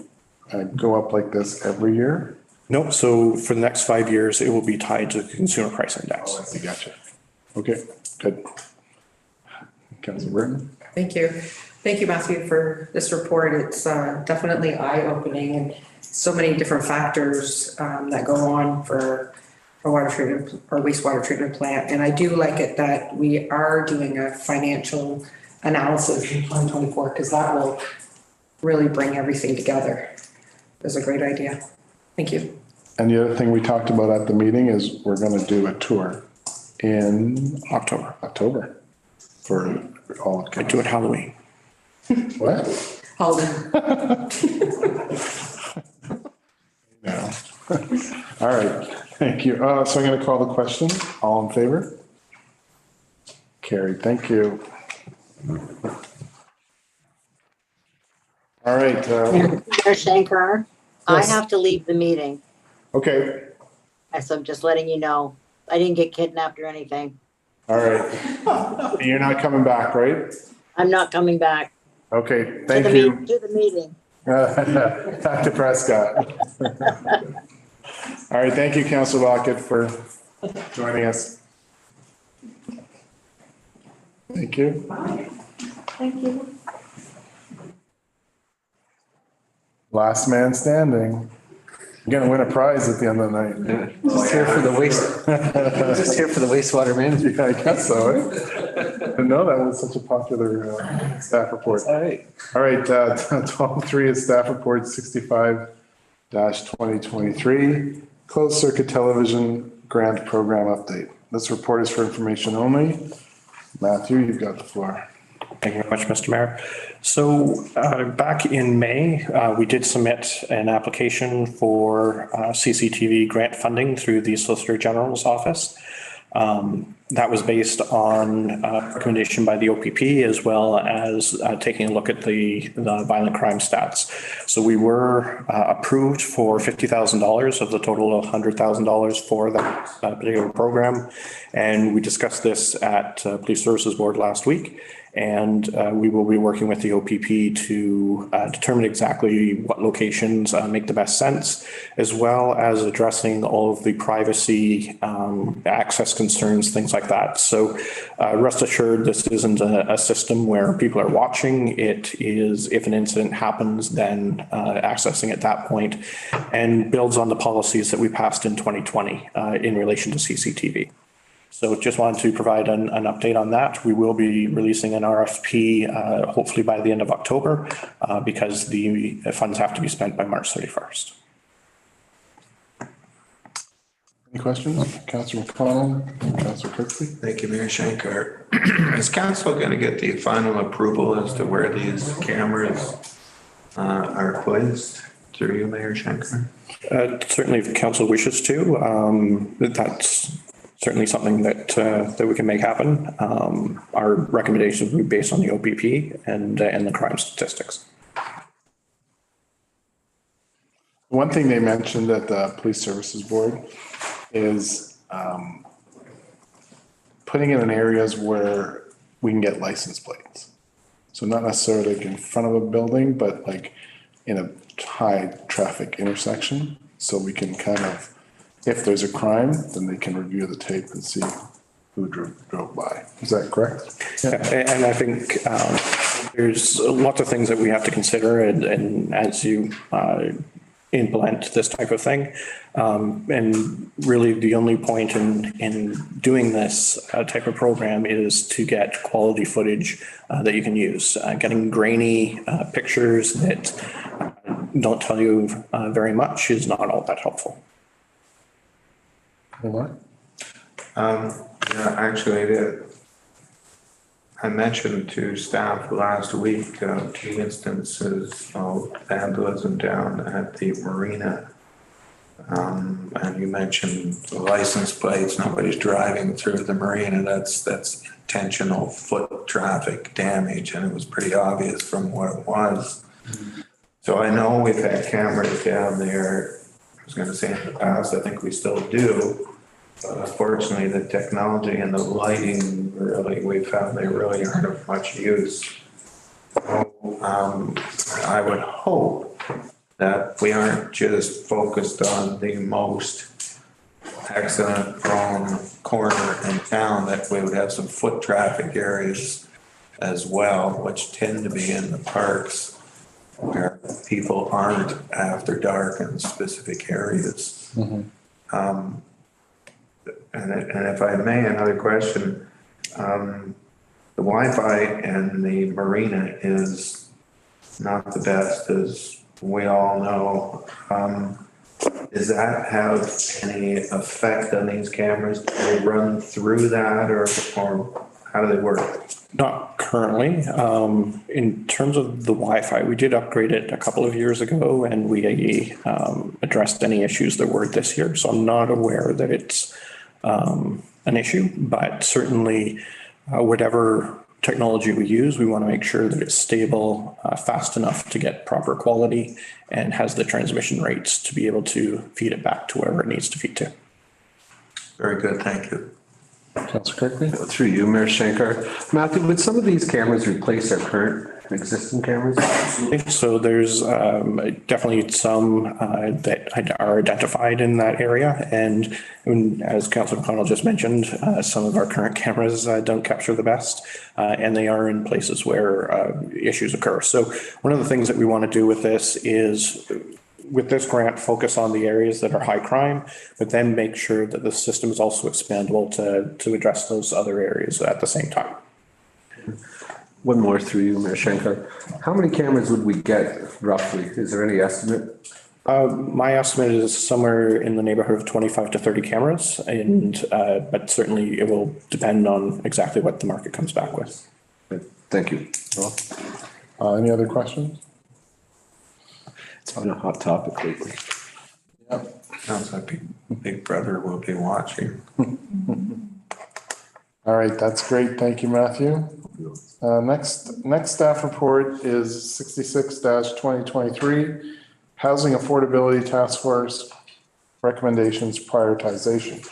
go up like this every year? Nope. So for the next 5 years, it will be tied to the consumer price index. Oh, I see. Gotcha. Okay, good. Councilor Burton? Thank you. Thank you, Matthew, for this report. It's definitely eye-opening, and so many different factors that go on for water treatment or wastewater treatment plant. And I do like it that we are doing a financial analysis in 2024, because that will really bring everything together. It's a great idea. Thank you. And the other thing we talked about at the meeting is we're going to do a tour in October for all of. I do it Halloween. What? Halloween. No. All right. Thank you. So I'm going to call the question. All in favor? Carried. Thank you. All right. Mayor Shankar, I Yes. have to leave the meeting. Okay. So I'm just letting you know. I didn't get kidnapped or anything. All right. You're not coming back, right? I'm not coming back. Okay. Thank To you. the meeting. Dr. Prescott. All right. Thank you, Councilor Lockett, for joining us. Thank you. Thank you. Last man standing. You're gonna win a prize at the end of the night. Just here for the wastewater management. Yeah, I guess so. I didn't know that was such a popular staff report. All right. All right, 12.3 is staff report 65-2023. Closed circuit television grant program update. This report is for information only. Matthew, you've got the floor. Thank you very much, Mr. Mayor. So back in May, we did submit an application for CCTV grant funding through the Solicitor General's office. That was based on recommendation by the OPP as well as taking a look at the violent crime stats. So we were approved for $50,000 of the total of $100,000 for that particular program. And we discussed this at Police Services Board last week. And we will be working with the OPP to determine exactly what locations make the best sense, as well as addressing all of the privacy, access concerns, things like that. So rest assured, this isn't a system where people are watching. It is, if an incident happens, then accessing at that point, and builds on the policies that we passed in 2020 in relation to CCTV. So just wanted to provide an update on that. We will be releasing an RFP hopefully by the end of October because the funds have to be spent by March 31st. Any questions? Councillor McConnell, Councillor Kirkby? Thank you, Mayor Shankar. Is council going to get the final approval as to where these cameras are placed through you, Mayor Shankar? Certainly if council wishes to, that's certainly something that we can make happen. Our recommendations will be based on the OPP and the crime statistics. One thing they mentioned at the Police Services Board is putting it in areas where we can get license plates. So not necessarily like in front of a building, but like in a high traffic intersection. So we can kind of, if there's a crime, then they can review the tape and see who drove by. Is that correct? Yeah, and I think there's lots of things that we have to consider and as you implement this type of thing. And really the only point in doing this type of program is to get quality footage that you can use. Getting grainy pictures that don't tell you very much is not all that helpful. Yeah, actually, I mentioned to staff last week 2 instances of vandalism down at the marina. And you mentioned the license plates, nobody's driving through the marina. That's intentional foot traffic damage, and it was pretty obvious from what it was. So I know we've had cameras down there. I was going to say in the past, I think we still do. But unfortunately, the technology and the lighting really, we found they really aren't of much use. So, I would hope that we aren't just focused on the most accident prone corner in town, that we would have some foot traffic areas as well, which tend to be in the parks where people aren't after dark in specific areas. Mm-hmm. And if I may, another question. The Wi-Fi in the marina is not the best, as we all know. Does that have any effect on these cameras? Do they run through that, or how do they work? Not currently. In terms of the Wi-Fi, we did upgrade it a couple of years ago and we addressed any issues that were this year. So I'm not aware that it's an issue, but certainly whatever technology we use, we want to make sure that it's stable, fast enough to get proper quality, and has the transmission rates to be able to feed it back to wherever it needs to feed to. Very good, thank you. Councillor Kirkby? Through you, Mayor Shankar. Matthew, would some of these cameras replace our current existing cameras? So there's definitely some that are identified in that area. And as Councillor McConnell just mentioned, some of our current cameras don't capture the best, and they are in places where issues occur. So one of the things that we want to do with this is, with this grant, focus on the areas that are high crime, but then make sure that the system is also expandable to address those other areas at the same time. One more through you, Mayor Shankar. How many cameras would we get roughly? Is there any estimate? My estimate is somewhere in the neighborhood of 25 to 30 cameras, and, but certainly it will depend on exactly what the market comes back with. Thank you. Any other questions? It's been a hot topic lately. Sounds like Big Brother will be watching. All right, that's great. Thank you, Matthew. Next staff report is 66-2023, Housing Affordability Task Force Recommendations Prioritization.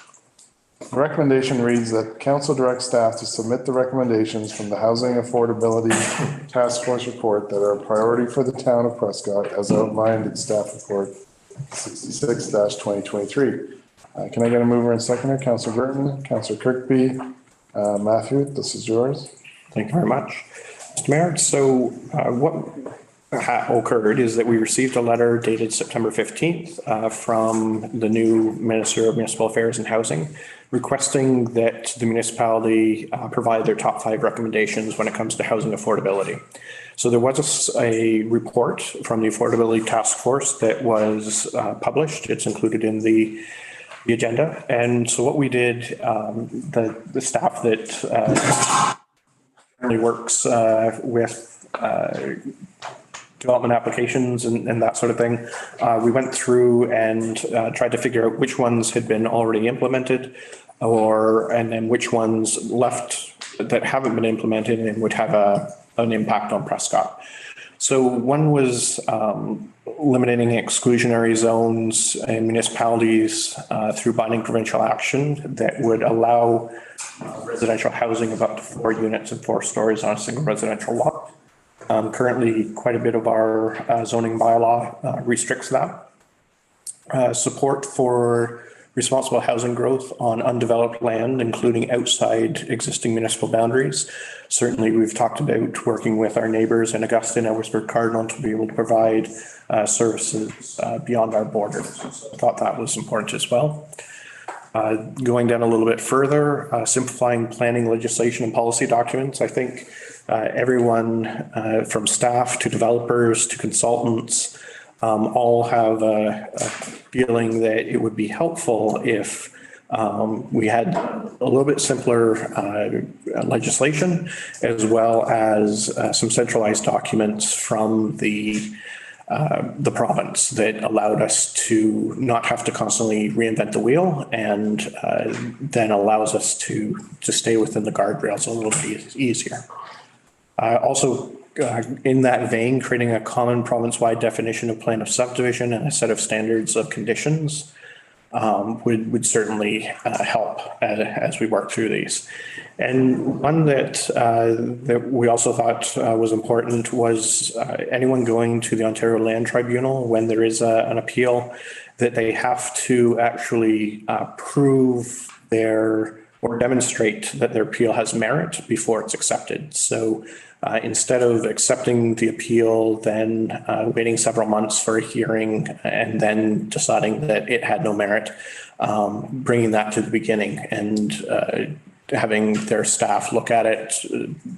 The recommendation reads that council directs staff to submit the recommendations from the Housing Affordability Task Force report that are a priority for the town of Prescott as outlined in staff report 66-2023. Can I get a mover and seconder? Councillor Burton, Councillor Kirkby, Matthew, this is yours. Thank you very much, Mr. Mayor. So what occurred is that we received a letter dated September 15th from the new Minister of Municipal Affairs and Housing requesting that the municipality provide their top 5 recommendations when it comes to housing affordability. So there was a report from the Affordability Task Force that was published. It's included in the agenda. And so what we did, the staff that works with development applications and that sort of thing. We went through and tried to figure out which ones had been already implemented and then which ones left that haven't been implemented and would have an impact on Prescott. So one was eliminating exclusionary zones in municipalities through binding provincial action that would allow residential housing of up to 4 units and 4 stories on a single residential lot. Currently, quite a bit of our zoning bylaw restricts that. Support for responsible housing growth on undeveloped land, including outside existing municipal boundaries. Certainly, we've talked about working with our neighbors in Augusta and Edwardsburg Cardinal to be able to provide services beyond our borders. So I thought that was important as well. Going down a little bit further, simplifying planning legislation and policy documents. I think everyone from staff to developers to consultants all have a feeling that it would be helpful if we had a little bit simpler legislation as well as some centralized documents from the province that allowed us to not have to constantly reinvent the wheel and then allows us to stay within the guardrails a little bit easier. Also, in that vein, creating a common province-wide definition of plan of subdivision and a set of standards of conditions would certainly help as we work through these. And one that we also thought was important was anyone going to the Ontario Land Tribunal when there is an appeal, that they have to actually prove or demonstrate that their appeal has merit before it's accepted. So instead of accepting the appeal, then waiting several months for a hearing and then deciding that it had no merit, bringing that to the beginning and having their staff look at it,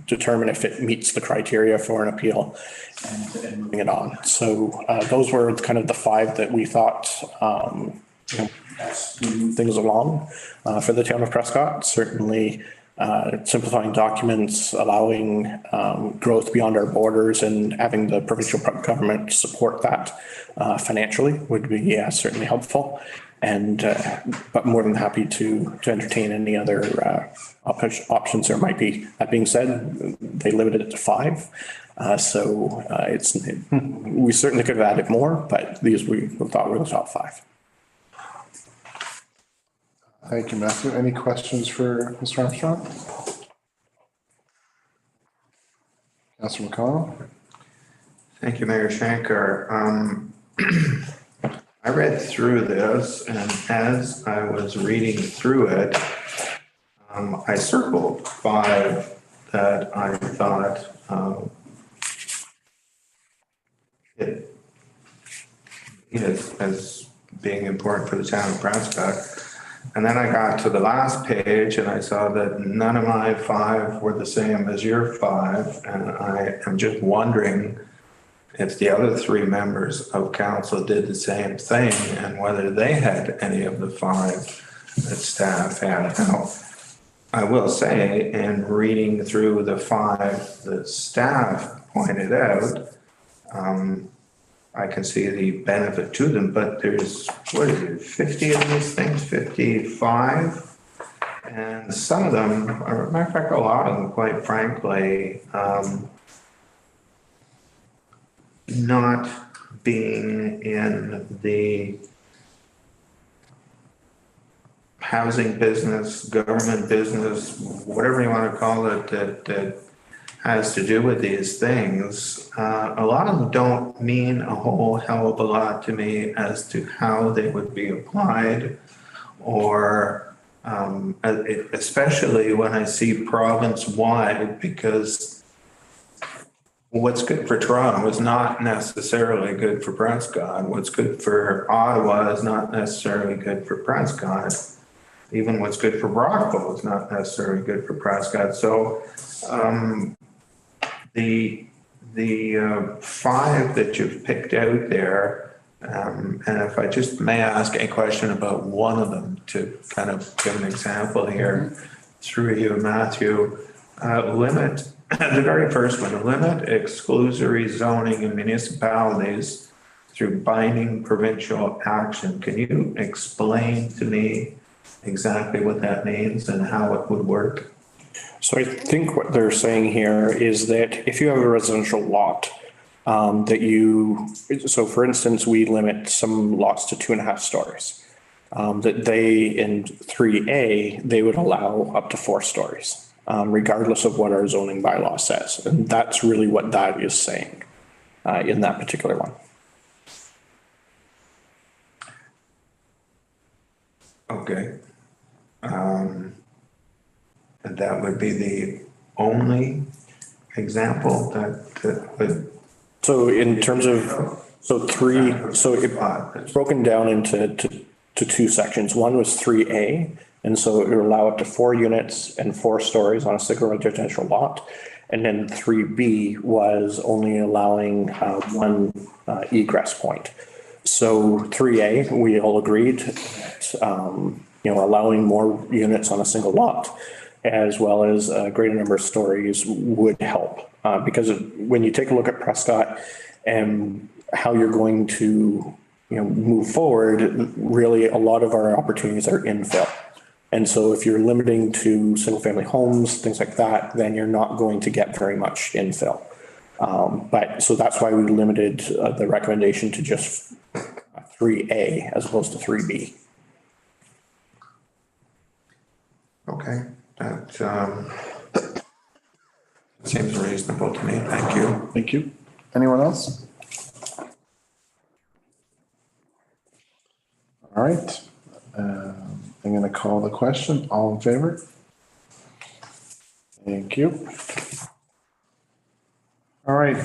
determine if it meets the criteria for an appeal and moving it on. So those were kind of the 5 that we thought move things along for the town of Prescott. Certainly simplifying documents, allowing growth beyond our borders and having the provincial government support that financially would be certainly helpful. And but more than happy to entertain any other options there might be. That being said, they limited it to 5. So we certainly could have added more, but these we thought were the top 5. Thank you, Matthew. Any questions for Mr. Armstrong? Councillor McConnell? Thank you, Mayor Shankar. I read through this, and as I was reading through it, I circled 5 that I thought it is as being important for the town of Prescott. And then I got to the last page and I saw that none of my 5 were the same as your 5. And I am just wondering, if the other three members of council did the same thing and whether they had any of the five that staff had. Now, I will say, in reading through the five that staff pointed out, I can see the benefit to them, but there's, what is it, 50 of these things, 55? And some of them, or matter of fact, a lot of them, quite frankly, not being in the housing business, government business, whatever you want to call it, that has to do with these things, a lot of them don't mean a whole hell of a lot to me as to how they would be applied, or especially when I see province-wide, because what's good for Toronto is not necessarily good for Prescott. What's good for Ottawa is not necessarily good for Prescott. Even what's good for Brockville is not necessarily good for Prescott. So the five that you've picked out there, and if I just may ask a question about one of them to kind of give an example here through you, Matthew, limit, the very first one, limit exclusory zoning in municipalities through binding provincial action. Can you explain to me exactly what that means and how it would work? So I think what they're saying here is that if you have a residential lot, so for instance, we limit some lots to 2.5 stories, that they, in 3A, they would allow up to 4 stories, regardless of what our zoning bylaw says. And that's really what that is saying in that particular one. Okay. And that would be the only example that would. So in terms of, it's broken down into two sections. One was 3A, and so it would allow up to 4 units and 4 stories on a single residential lot. And then 3B was only allowing one egress point. So 3A, we all agreed that, allowing more units on a single lot, as well as a greater number of stories, would help. Because when you take a look at Prescott and how you're going to, move forward, really a lot of our opportunities are infill. And so if you're limiting to single family homes, things like that, then you're not going to get very much infill. So that's why we limited the recommendation to just 3A as opposed to 3B. Okay, that seems reasonable to me. Thank you. Thank you. Anyone else? All right. I'm going to call the question. All in favor? Thank you. All right.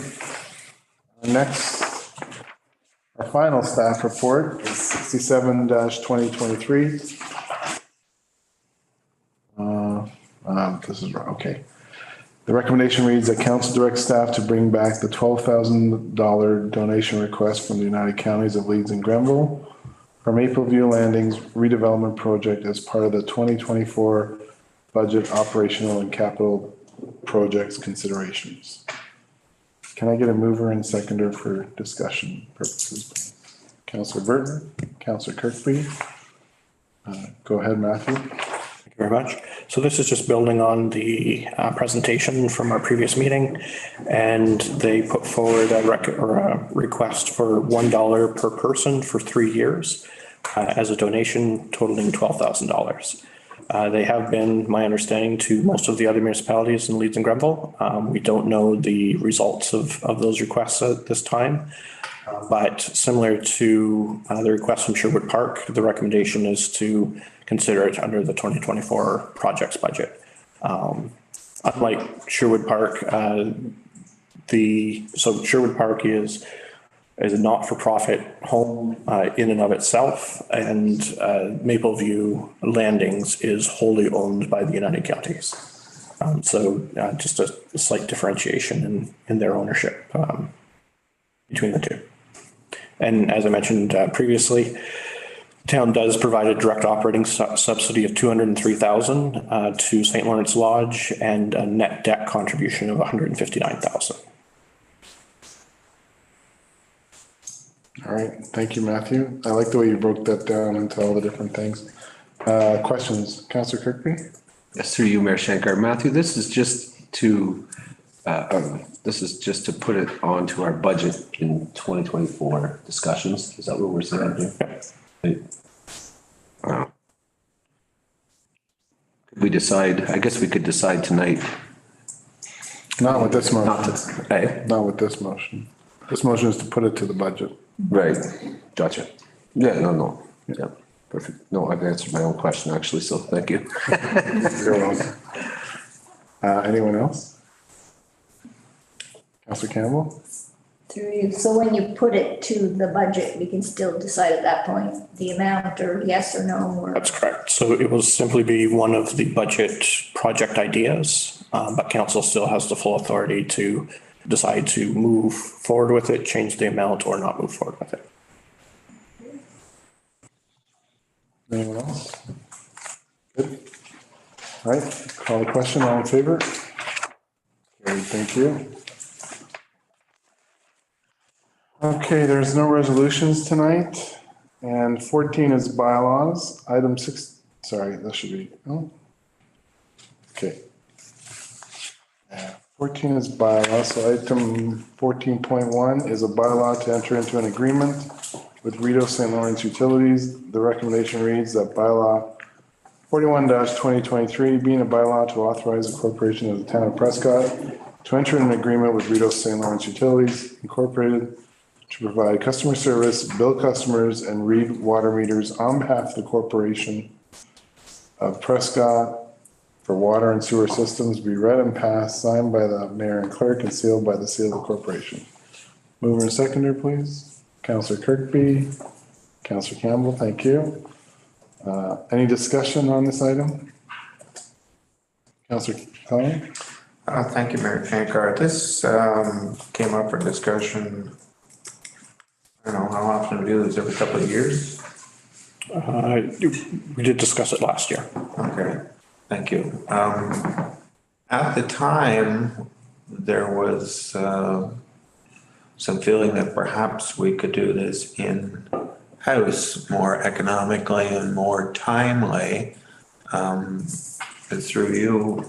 Our final staff report is 67-2023. This is okay. The recommendation reads that council directs staff to bring back the $12,000 donation request from the United Counties of Leeds and Grenville for Mapleview Landings redevelopment project as part of the 2024 budget operational and capital projects considerations. Can I get a mover and seconder for discussion purposes? Councillor Burton, Councillor Kirkby. Go ahead, Matthew. Thank you very much. So this is just building on the presentation from our previous meeting, and they put forward a request for $1 per person for 3 years as a donation totaling $12,000. They have been, my understanding, to most of the other municipalities in Leeds and Grenville. We don't know the results of those requests at this time. But similar to the request from Sherwood Park, the recommendation is to consider it under the 2024 projects budget. Unlike Sherwood Park, Sherwood Park is a not-for-profit home in and of itself, and Mapleview Landings is wholly owned by the United Counties. Just a slight differentiation in their ownership. between the two. And as I mentioned previously, town does provide a direct operating subsidy of $203,000 to St. Lawrence Lodge and a net debt contribution of $159,000. All right, thank you, Matthew. I like the way you broke that down into all the different things. Questions, Councillor Kirkby? Yes, through you, Mayor Shankar. Matthew, this is just to put it onto our budget in 2024 discussions. Is that what we're saying here? Could we decide, I guess we could decide tonight. Not with this Not motion. to, eh? Not with this motion. This motion is to put it to the budget. Right, gotcha. Yeah, no, yeah, perfect. No, I've answered my own question actually, so thank you. You're welcome. Anyone else? Councillor Campbell? Through you. So when you put it to the budget, we can still decide at that point the amount or yes or no or. That's correct. So it will simply be one of the budget project ideas, but council still has the full authority to decide to move forward with it, change the amount, or not move forward with it. Anyone else? Good. All right, call the question, all in favor? Carried, thank you. Okay, there's no resolutions tonight, and 14 is bylaws. Item 6, sorry, that should be, oh. Okay. 14 is bylaw, so item 14.1 is a bylaw to enter into an agreement with Rito St. Lawrence Utilities. The recommendation reads that bylaw 41-2023 being a bylaw to authorize the corporation of the town of Prescott to enter an agreement with Rito St. Lawrence Utilities Incorporated to provide customer service, bill customers, and read water meters on behalf of the corporation of Prescott for water and sewer systems be read and passed, signed by the mayor and clerk, and sealed by the seal of the corporation. Mover and seconder, please. Councillor Kirkby, Councillor Campbell, thank you. Any discussion on this item? Councillor Cullen? Thank you, Mayor Shankar. This came up for discussion, I don't know, how often we do this, every couple of years? We did discuss it last year. Okay, thank you. At the time, there was some feeling that perhaps we could do this in-house more economically and more timely. Through you,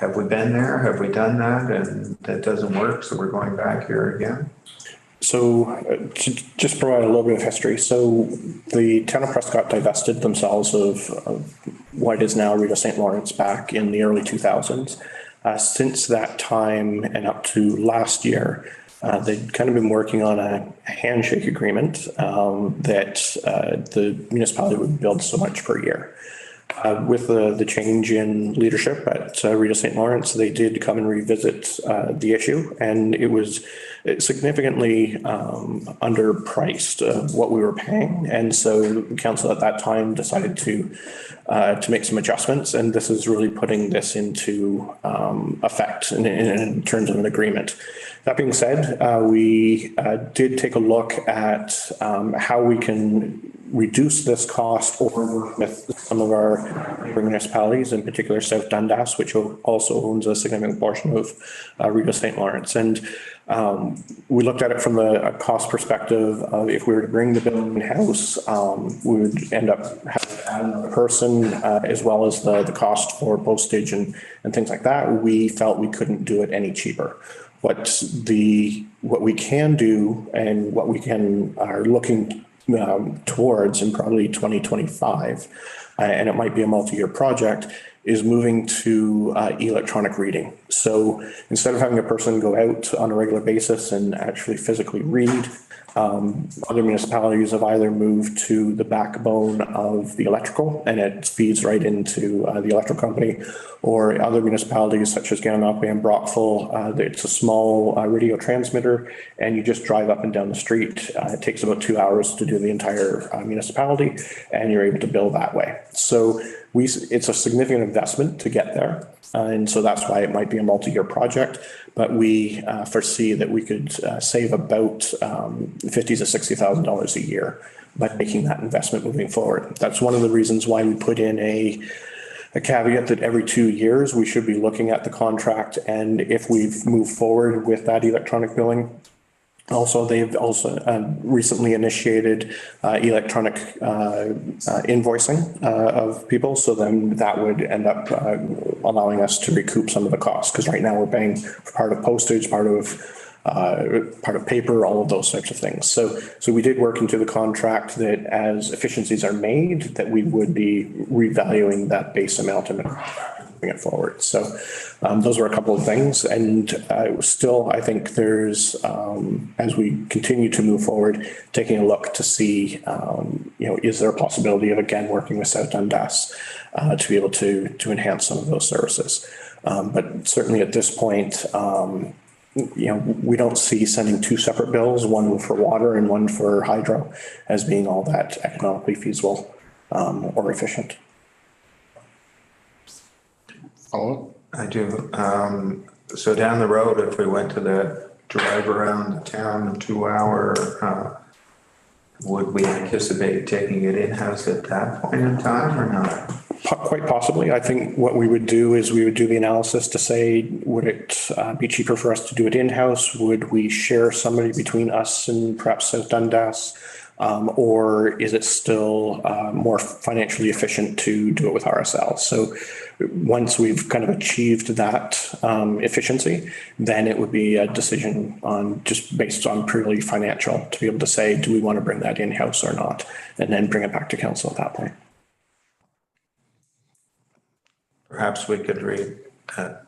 have we been there? Have we done that? And that doesn't work, so we're going back here again? So to just provide a little bit of history. So the town of Prescott divested themselves of what is now Rito St. Lawrence back in the early 2000s. Since that time and up to last year, they'd kind of been working on a handshake agreement that the municipality would build so much per year. With the change in leadership at Rito St. Lawrence, they did come and revisit the issue, and it was significantly underpriced what we were paying. And so the council at that time decided to make some adjustments, and this is really putting this into effect in terms of an agreement. That being said, we did take a look at how we can reduce this cost or work with some of our neighboring municipalities, in particular South Dundas, which also owns a significant portion of Rito St. Lawrence. And we looked at it from a cost perspective of if we were to bring the building in-house, we would end up having to add another person as well as the cost for postage and things like that. We felt we couldn't do it any cheaper. What we can do and what we are looking towards in probably 2025, and it might be a multi-year project, is moving to electronic reading. So instead of having a person go out on a regular basis and actually physically read, other municipalities have either moved to the backbone of the electrical and it feeds right into the electrical company, or other municipalities such as Gananoque and Brockville, it's a small radio transmitter and you just drive up and down the street. It takes about 2 hours to do the entire municipality and you're able to bill that way. So it's a significant investment to get there. And so that's why it might be a multi-year project, but we foresee that we could save about $50,000 to $60,000 a year by making that investment moving forward. That's one of the reasons why we put in a caveat that every 2 years we should be looking at the contract, and if we've moved forward with that electronic billing. Also, they've also recently initiated electronic invoicing of people. So then that would end up allowing us to recoup some of the costs, because right now we're paying for part of postage, part of paper, all of those types of things. So we did work into the contract that as efficiencies are made, that we would be revaluing that base amount and moving it forward. So those were a couple of things. And still, I think there's, as we continue to move forward, taking a look to see, is there a possibility of, again, working with South Dundas to be able to enhance some of those services. But certainly at this point, we don't see sending two separate bills, one for water and one for hydro, as being all that economically feasible or efficient. Oh, I do. So down the road, if we went to the drive around the town in 2 hour, would we anticipate taking it in-house at that point in time or not? Quite possibly. I think what we would do is we would do the analysis to say, would it be cheaper for us to do it in-house? Would we share somebody between us and perhaps South Dundas? Or is it still more financially efficient to do it with RSL? So once we've kind of achieved that efficiency, then it would be a decision on just based on purely financial to be able to say, do we want to bring that in-house or not? And then bring it back to council at that point. Perhaps we could read a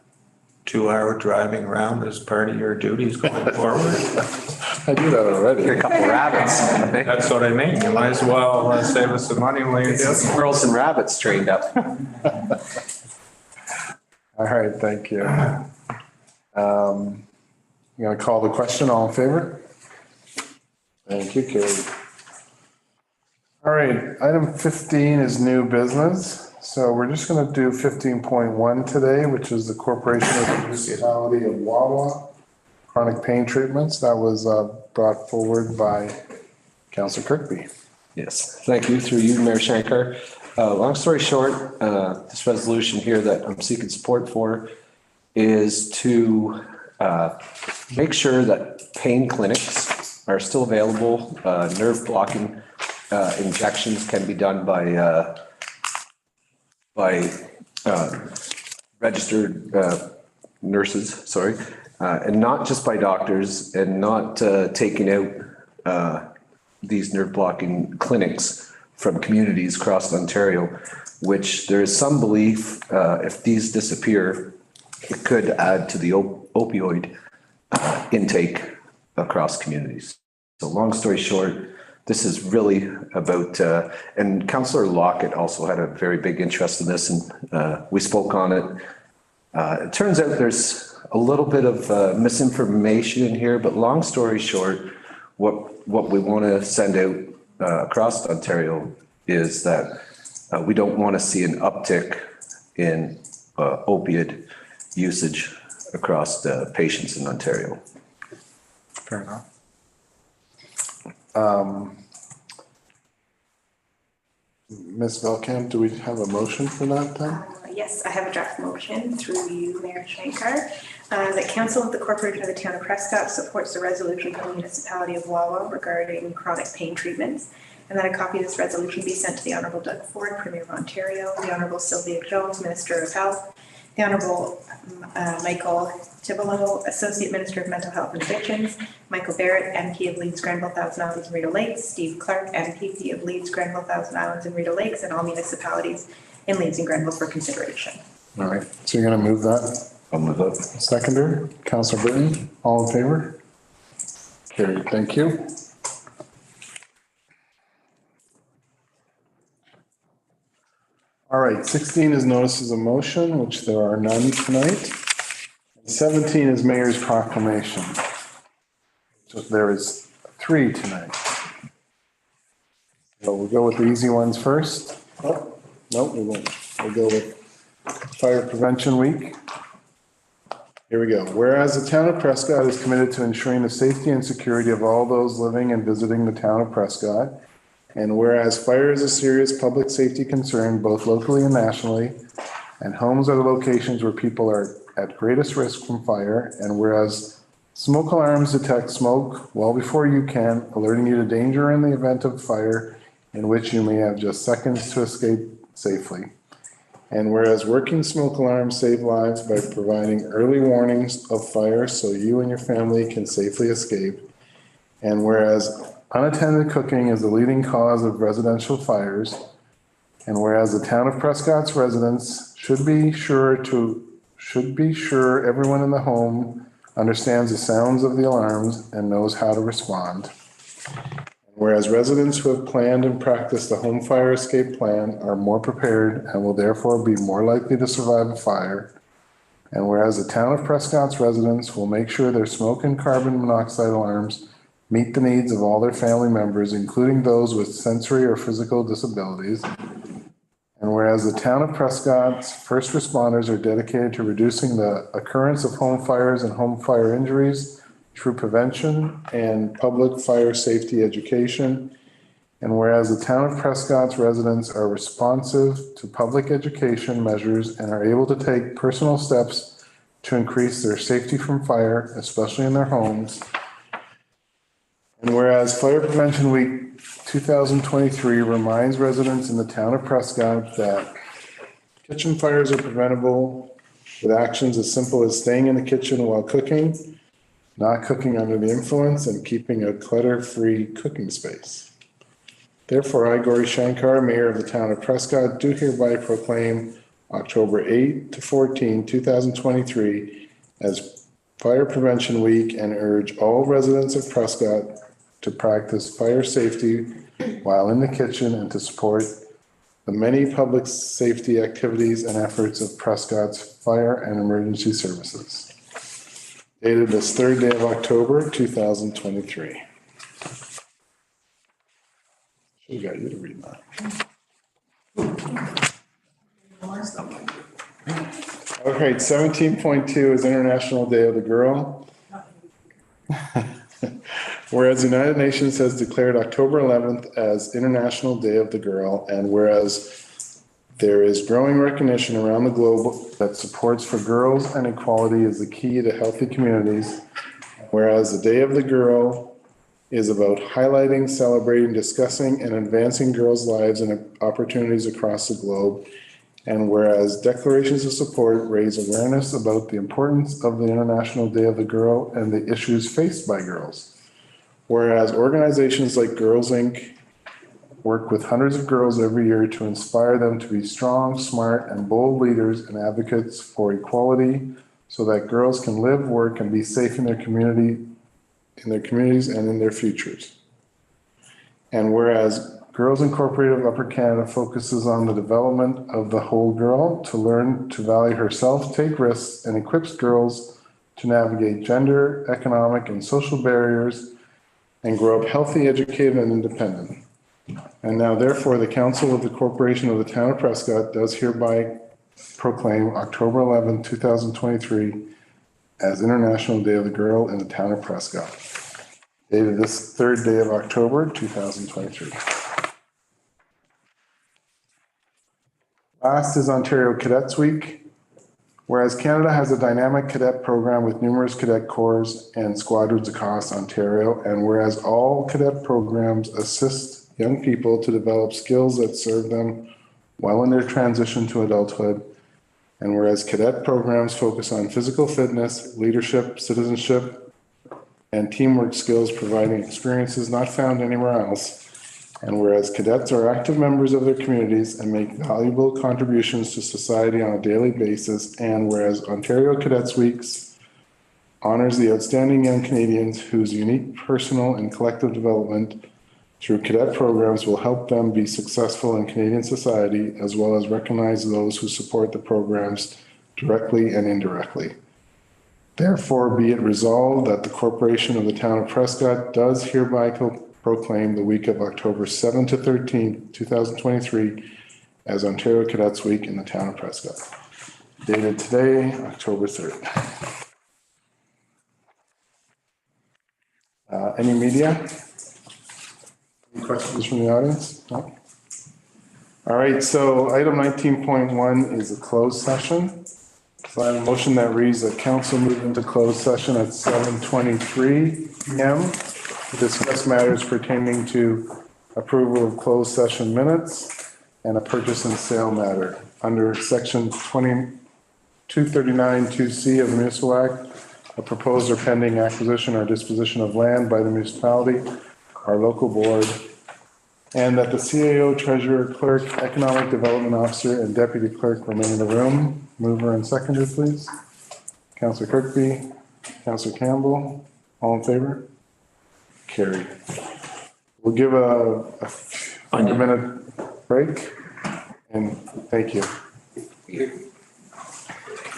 2 hour driving around as part of your duties going forward. I do that already. A couple rabbits. That's what I mean. You might as well save us some money while you're doing it. Squirrels and rabbits trained up. All right, thank you. You gonna call the question, all in favor? Thank you, Carrie. All right, item 15 is new business. So we're just gonna do 15.1 today, which is the Corporation of the Municipality of Wawa chronic pain treatments. That was brought forward by Councillor Kirkby. Yes, thank you. Through you, Mayor Shankar. Long story short, this resolution here that I'm seeking support for is to make sure that pain clinics are still available. Nerve blocking injections can be done by registered nurses, and not just by doctors, and not taking out these nerve blocking clinics from communities across Ontario, which there is some belief if these disappear, it could add to the opioid intake across communities. So long story short, this is really about, and Councillor Lockett also had a very big interest in this, and we spoke on it. It turns out there's a little bit of misinformation in here, but long story short, what we want to send out across Ontario is that we don't want to see an uptick in opiate usage across the patients in Ontario. Fair enough. Ms. Velkamp, do we have a motion for that then? Yes, I have a draft motion through you, Mayor Shankar, that Council of the Corporation of the Town of Prescott supports the resolution from the municipality of Wawa regarding chronic pain treatments, and that a copy of this resolution be sent to the Honourable Doug Ford, Premier of Ontario, the Honourable Sylvia Jones, Minister of Health, the Honourable Michael Tibolo, Associate Minister of Mental Health and Addictions, Michael Barrett, MP of Leeds, Granville, Thousand Islands and Rideau Lakes, Steve Clark, MPP of Leeds, Granville, Thousand Islands and Rideau Lakes, and all municipalities in Leeds and Granville for consideration. All right, so you're gonna move that? I'll move up. Seconder, Councillor Britton, all in favor? Carried, thank you. All right, 16 is notices of motion, which there are none tonight. 17 is mayor's proclamation. So there is 3 tonight. So we'll go with the easy ones first. Oh, no, we won't. We'll go with Fire Prevention Week. Here we go. Whereas the town of Prescott is committed to ensuring the safety and security of all those living and visiting the town of Prescott. And whereas fire is a serious public safety concern, both locally and nationally, and homes are the locations where people are at greatest risk from fire. And whereas smoke alarms detect smoke well before you can, alerting you to danger in the event of fire, in which you may have just seconds to escape safely. And whereas working smoke alarms save lives by providing early warnings of fire so you and your family can safely escape. And whereas unattended cooking is the leading cause of residential fires. And whereas the town of Prescott's residents should be sure everyone in the home understands the sounds of the alarms and knows how to respond. Whereas residents who have planned and practiced a home fire escape plan are more prepared and will therefore be more likely to survive a fire. And whereas the town of Prescott's residents will make sure their smoke and carbon monoxide alarms meet the needs of all their family members, including those with sensory or physical disabilities. And whereas the town of Prescott's first responders are dedicated to reducing the occurrence of home fires and home fire injuries through prevention and public fire safety education. And whereas the town of Prescott's residents are responsive to public education measures and are able to take personal steps to increase their safety from fire, especially in their homes. And whereas Fire Prevention Week 2023 reminds residents in the town of Prescott that kitchen fires are preventable with actions as simple as staying in the kitchen while cooking, not cooking under the influence, and keeping a clutter-free cooking space. Therefore, I, Gauri Shankar, Mayor of the town of Prescott, do hereby proclaim October 8 to 14, 2023 as Fire Prevention Week and urge all residents of Prescott to practice fire safety while in the kitchen and to support the many public safety activities and efforts of Prescott's fire and emergency services. Dated this third day of October, 2023. We got you to read that. Okay, 17.2 is International Day of the Girl. Whereas the United Nations has declared October 11th as International Day of the Girl, and whereas there is growing recognition around the globe that supports for girls and equality is the key to healthy communities. Whereas the Day of the Girl is about highlighting, celebrating, discussing, and advancing girls' lives and opportunities across the globe. And whereas declarations of support raise awareness about the importance of the International Day of the Girl and the issues faced by girls. Whereas organizations like Girls Inc. work with hundreds of girls every year to inspire them to be strong, smart, and bold leaders and advocates for equality so that girls can live, work, and be safe in their communities and in their futures. And whereas Girls Incorporated of Upper Canada focuses on the development of the whole girl to learn to value herself, take risks, and equips girls to navigate gender, economic, and social barriers and grow up healthy, educated, and independent. And now, therefore, the Council of the Corporation of the Town of Prescott does hereby proclaim October 11, 2023 as International Day of the Girl in the Town of Prescott. Dated this third day of October, 2023. Last is Ontario Cadets Week. Whereas Canada has a dynamic cadet program with numerous cadet corps and squadrons across Ontario, and whereas all cadet programs assist young people to develop skills that serve them well in their transition to adulthood, and whereas cadet programs focus on physical fitness, leadership, citizenship, and teamwork skills, providing experiences not found anywhere else, and whereas cadets are active members of their communities and make valuable contributions to society on a daily basis, and whereas Ontario Cadets Weeks honors the outstanding young Canadians whose unique personal and collective development through cadet programs will help them be successful in Canadian society, as well as recognize those who support the programs directly and indirectly. Therefore, be it resolved that the Corporation of the Town of Prescott does hereby proclaim the week of October 7 to 13, 2023 as Ontario Cadets Week in the Town of Prescott. dated today, October 3rd. Any media? Any questions from the audience? No? All right, so item 19.1 is a closed session. So I have a motion that reads that council move into closed session at 7:23 PM to discuss matters pertaining to approval of closed session minutes and a purchase and sale matter under section 239(2)C of the Municipal Act, a proposed or pending acquisition or disposition of land by the municipality, our local board, and that the CAO, treasurer, clerk, economic development officer, and deputy clerk remain in the room. Mover and seconder, please. Councillor Kirkby, Councillor Campbell, all in favor? Carried. We'll give a 5-minute break, and thank you.